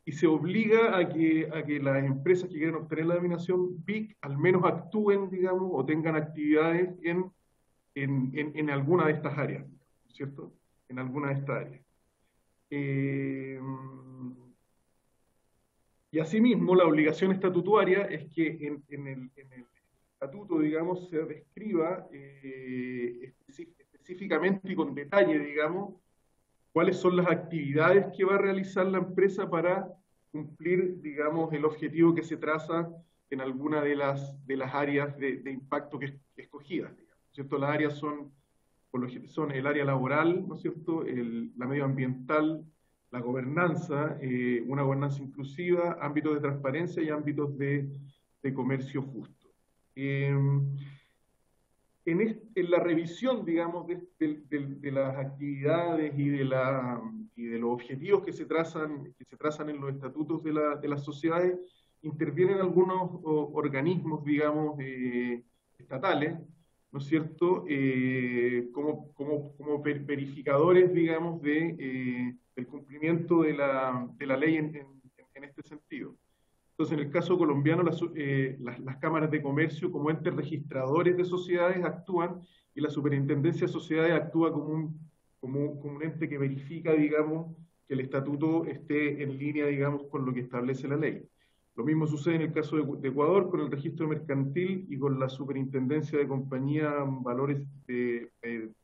y se obliga a que las empresas que quieren obtener la denominación BIC al menos actúen, digamos, o tengan actividades en alguna de estas áreas, ¿cierto? En alguna de estas áreas. Y asimismo, la obligación estatutaria es que en el estatuto, digamos, se describa específicamente y con detalle, digamos, cuáles son las actividades que va a realizar la empresa para cumplir, digamos, el objetivo que se traza en alguna de las áreas de impacto que escogidas, digamos, ¿cierto? Las áreas son el área laboral, ¿no es cierto?, la medioambiental, la gobernanza, una gobernanza inclusiva, ámbitos de transparencia y ámbitos de comercio justo. En la revisión, digamos, de las actividades y de los objetivos que se trazan en los estatutos de las sociedades, intervienen algunos organismos, digamos, estatales, ¿no es cierto?, como verificadores, digamos, del cumplimiento de la ley en este sentido. Entonces, en el caso colombiano, las cámaras de comercio como entes registradores de sociedades actúan, y la Superintendencia de Sociedades actúa como un ente que verifica, digamos, que el estatuto esté en línea, digamos, con lo que establece la ley. Lo mismo sucede en el caso de Ecuador con el registro mercantil y con la Superintendencia de Compañías,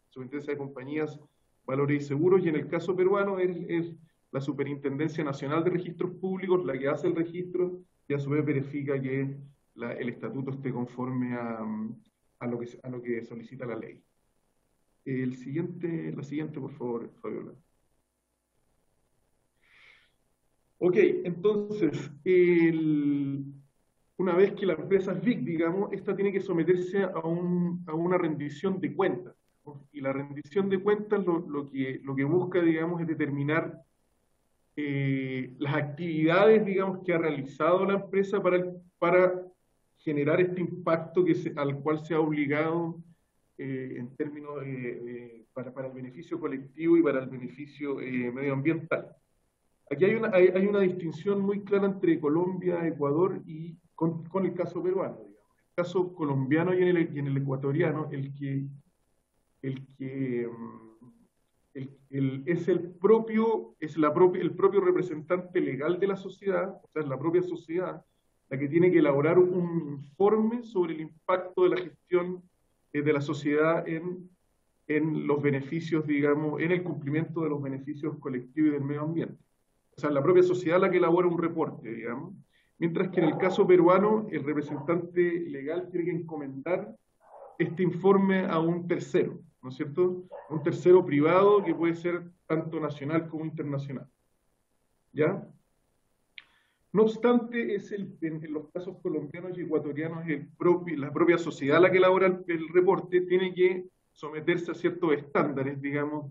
Superintendencia de Compañías, Valores y Seguros, y en el caso peruano es la Superintendencia Nacional de Registros Públicos la que hace el registro y a su vez verifica que el estatuto esté conforme a lo que solicita la ley. La siguiente, por favor, Fabiola. Ok, entonces, una vez que la empresa es BIC, digamos, esta tiene que someterse a una rendición de cuentas, ¿no? Y la rendición de cuentas lo que busca, digamos, es determinar las actividades, digamos, que ha realizado la empresa para generar este impacto al cual se ha obligado en términos para el beneficio colectivo y para el beneficio medioambiental. Aquí hay una distinción muy clara entre Colombia, Ecuador y con el caso peruano, digamos. El caso colombiano y en el ecuatoriano, es el propio representante legal de la sociedad, o sea, es la propia sociedad, la que tiene que elaborar un informe sobre el impacto de la gestión de la sociedad en los beneficios, digamos, en el cumplimiento de los beneficios colectivos y del medio ambiente. O sea, la propia sociedad la que elabora un reporte, digamos. Mientras que en el caso peruano, el representante legal tiene que encomendar este informe a un tercero, ¿no es cierto? Un tercero privado que puede ser tanto nacional como internacional. ¿Ya? No obstante, en los casos colombianos y ecuatorianos, la propia sociedad la que elabora el reporte tiene que someterse a ciertos estándares, digamos,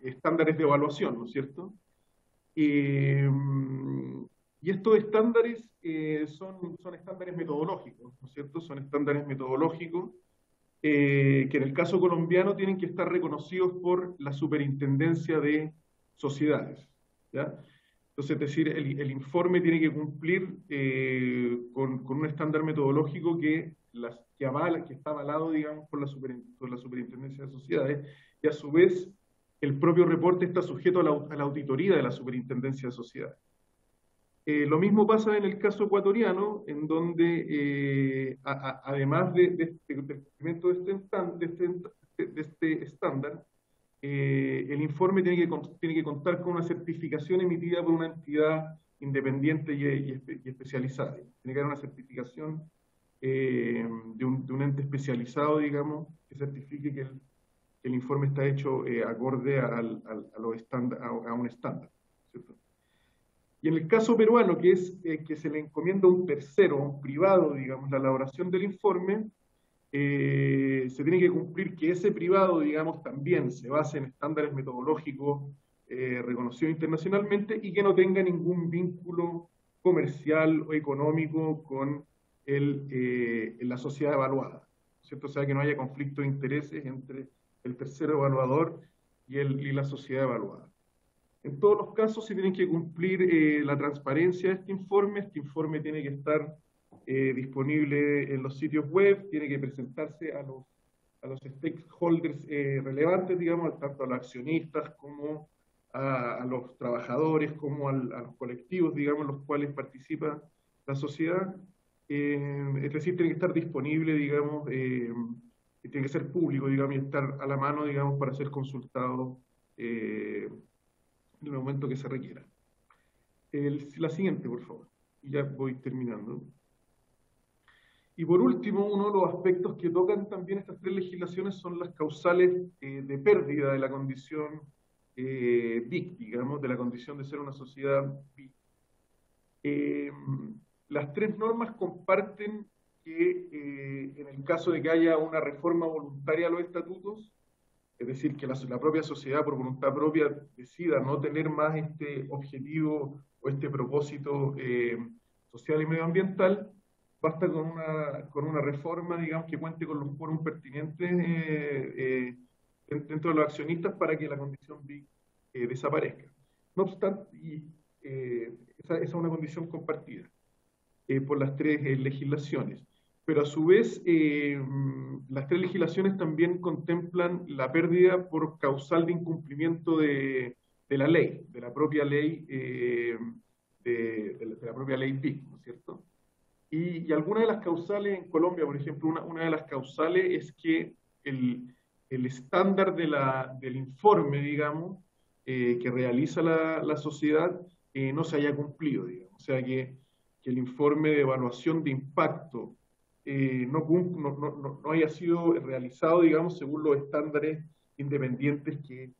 estándares de evaluación, ¿no es cierto? Y estos estándares son estándares metodológicos, ¿no es cierto? Son estándares metodológicos que en el caso colombiano tienen que estar reconocidos por la Superintendencia de Sociedades, ¿ya? Entonces, es decir, el informe tiene que cumplir con un estándar metodológico que está avalado, digamos, por la Superintendencia de Sociedades, y a su vez el propio reporte está sujeto a la auditoría de la Superintendencia de Sociedades. Lo mismo pasa en el caso ecuatoriano, en donde, además del cumplimiento de este estándar, el informe tiene que contar con una certificación emitida por una entidad independiente y especializada. Tiene que haber una certificación de un ente especializado, digamos, que certifique que el informe está hecho acorde a un estándar, ¿cierto? Y en el caso peruano, que se le encomienda a un tercero, a un privado, digamos, la elaboración del informe, se tiene que cumplir que ese privado, digamos, también se base en estándares metodológicos reconocido internacionalmente y que no tenga ningún vínculo comercial o económico con la sociedad evaluada, ¿cierto? O sea, que no haya conflicto de intereses entre el tercero evaluador y la sociedad evaluada. En todos los casos se tienen que cumplir la transparencia de este informe tiene que estar disponible en los sitios web, tiene que presentarse a los stakeholders relevantes, digamos, tanto a los accionistas como a los trabajadores, como a los colectivos, digamos, los cuales participa la sociedad. Es decir, tiene que estar disponible, digamos, tiene que ser público, digamos, y estar a la mano, digamos, para ser consultado en el momento que se requiera. La siguiente, por favor. Y ya voy terminando. Y por último, uno de los aspectos que tocan también estas tres legislaciones son las causales de pérdida de la condición BIC, digamos, de la condición de ser una sociedad BIC. Las tres normas comparten que en el caso de que haya una reforma voluntaria a los estatutos, es decir, que la propia sociedad por voluntad propia decida no tener más este objetivo o este propósito social y medioambiental, basta con una reforma, digamos, que cuente con los quórum pertinentes dentro de los accionistas para que la condición BIC desaparezca. No obstante, esa es una condición compartida por las tres legislaciones. Pero a su vez, las tres legislaciones también contemplan la pérdida por causal de incumplimiento de la ley, de la propia ley, de la propia ley BIC, ¿no es cierto? Y algunas de las causales en Colombia, por ejemplo, una de las causales es que el estándar del informe, digamos, que realiza la sociedad no se haya cumplido, digamos. O sea, que el informe de evaluación de impacto no haya sido realizado, digamos, según los estándares independientes que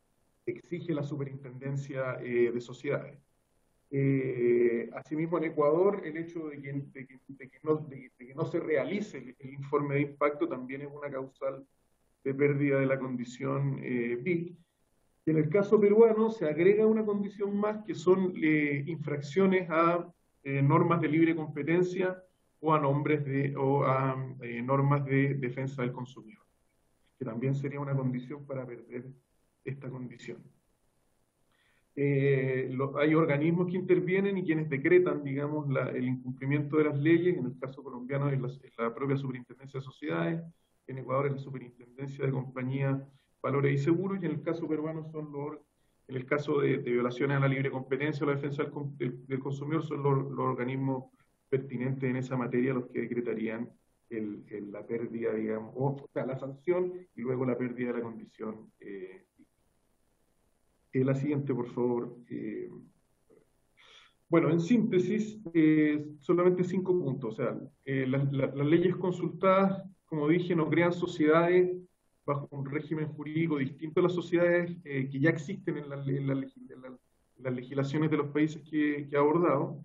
exige la Superintendencia de Sociedades. Asimismo, en Ecuador, el hecho de que no se realice el informe de impacto también es una causal de pérdida de la condición BIC. Y en el caso peruano se agrega una condición más, que son infracciones a normas de libre competencia o a normas de defensa del consumidor, que también sería una condición para perder esta condición. Hay organismos que intervienen y quienes decretan, digamos, el incumplimiento de las leyes. En el caso colombiano es la propia Superintendencia de Sociedades, en Ecuador es la Superintendencia de Compañías, Valores y Seguros, y en el caso peruano en el caso de violaciones a la libre competencia o la defensa del consumidor, son los organismos pertinentes en esa materia los que decretarían la pérdida, digamos, o sea, la sanción y luego la pérdida de la condición. La siguiente, por favor. Bueno, en síntesis, solamente 5 puntos. O sea, las leyes consultadas, como dije, no crean sociedades bajo un régimen jurídico distinto a las sociedades que ya existen en las legislaciones de los países que he abordado.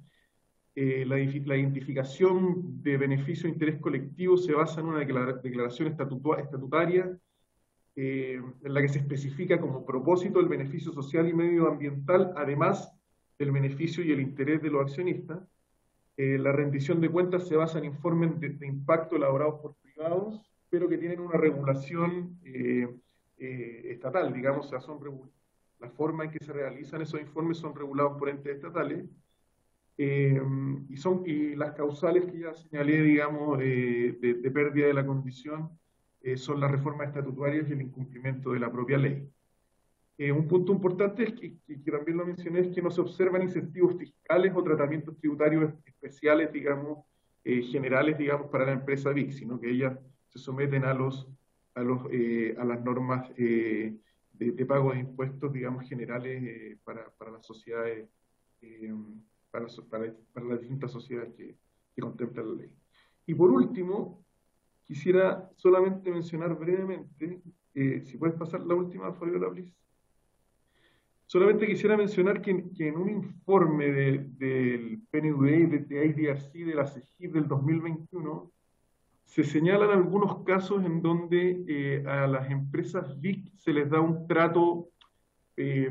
La identificación de beneficio e interés colectivo se basa en una declaración estatutaria en la que se especifica como propósito el beneficio social y medioambiental, además del beneficio y el interés de los accionistas. La rendición de cuentas se basa en informes de impacto elaborados por privados, pero que tienen una regulación estatal, digamos. O sea, la forma en que se realizan esos informes son regulados por entes estatales, y las causales que ya señalé, digamos, de pérdida de la condición son las reformas estatutarias y el incumplimiento de la propia ley. Un punto importante es que también lo mencioné, es que no se observan incentivos fiscales o tratamientos tributarios especiales, digamos, generales, digamos, para la empresa BIC, sino que ellas se someten a las normas de pago de impuestos, digamos, generales para las sociedades, para las distintas sociedades que contemplan la ley. Y por último, quisiera solamente mencionar brevemente, si puedes pasar la última, Fabiola, please. Solamente quisiera mencionar que en un informe del PNUD y de IDRC de la CEGIP del 2021, se señalan algunos casos en donde a las empresas BIC se les da un trato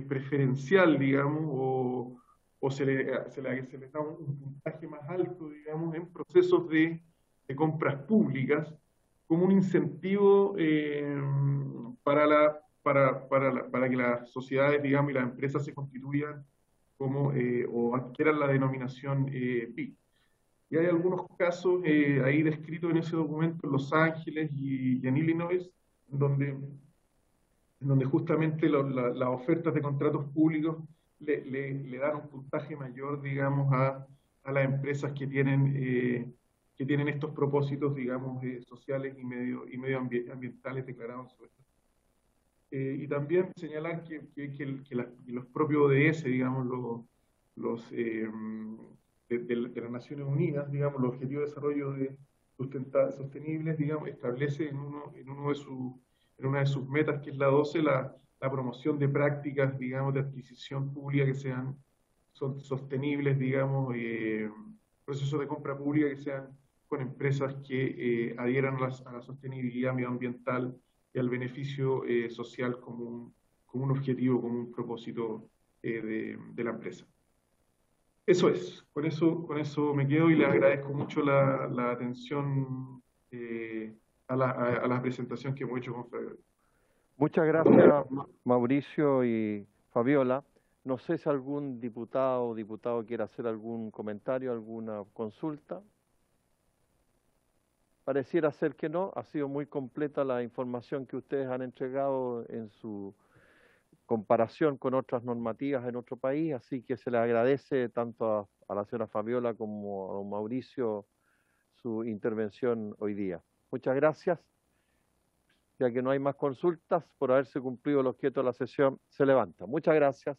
preferencial, digamos, o se les da un puntaje más alto, digamos, en procesos de compras públicas, como un incentivo para que las sociedades, digamos, y las empresas se constituyan como, o adquieran la denominación PYME. Y hay algunos casos ahí descritos en ese documento en Los Ángeles y en Illinois, en donde justamente las ofertas de contratos públicos le dan un puntaje mayor, digamos, a las empresas que tienen estos propósitos, digamos, sociales y medioambientales declarados en su estatuto. Y también señalar que los propios ODS, digamos, de las Naciones Unidas, digamos, los Objetivos de Desarrollo Sostenibles, digamos, establece en una de sus metas, que es la 12, la promoción de prácticas, digamos, de adquisición pública que sean sostenibles, digamos, procesos de compra pública que sean con empresas que adhieran a la sostenibilidad medioambiental y al beneficio social como un objetivo, como un propósito de la empresa. Eso es, con eso me quedo y les agradezco mucho la atención a la presentación que hemos hecho con Fabiola. Muchas gracias, Mauricio y Fabiola. No sé si algún diputado o diputada quiere hacer algún comentario, alguna consulta. Pareciera ser que no. Ha sido muy completa la información que ustedes han entregado en su comparación con otras normativas en otro país, así que se le agradece tanto a la señora Fabiola como a don Mauricio su intervención hoy día. Muchas gracias. Ya que no hay más consultas, por haberse cumplido el objeto de la sesión, se levanta. Muchas gracias.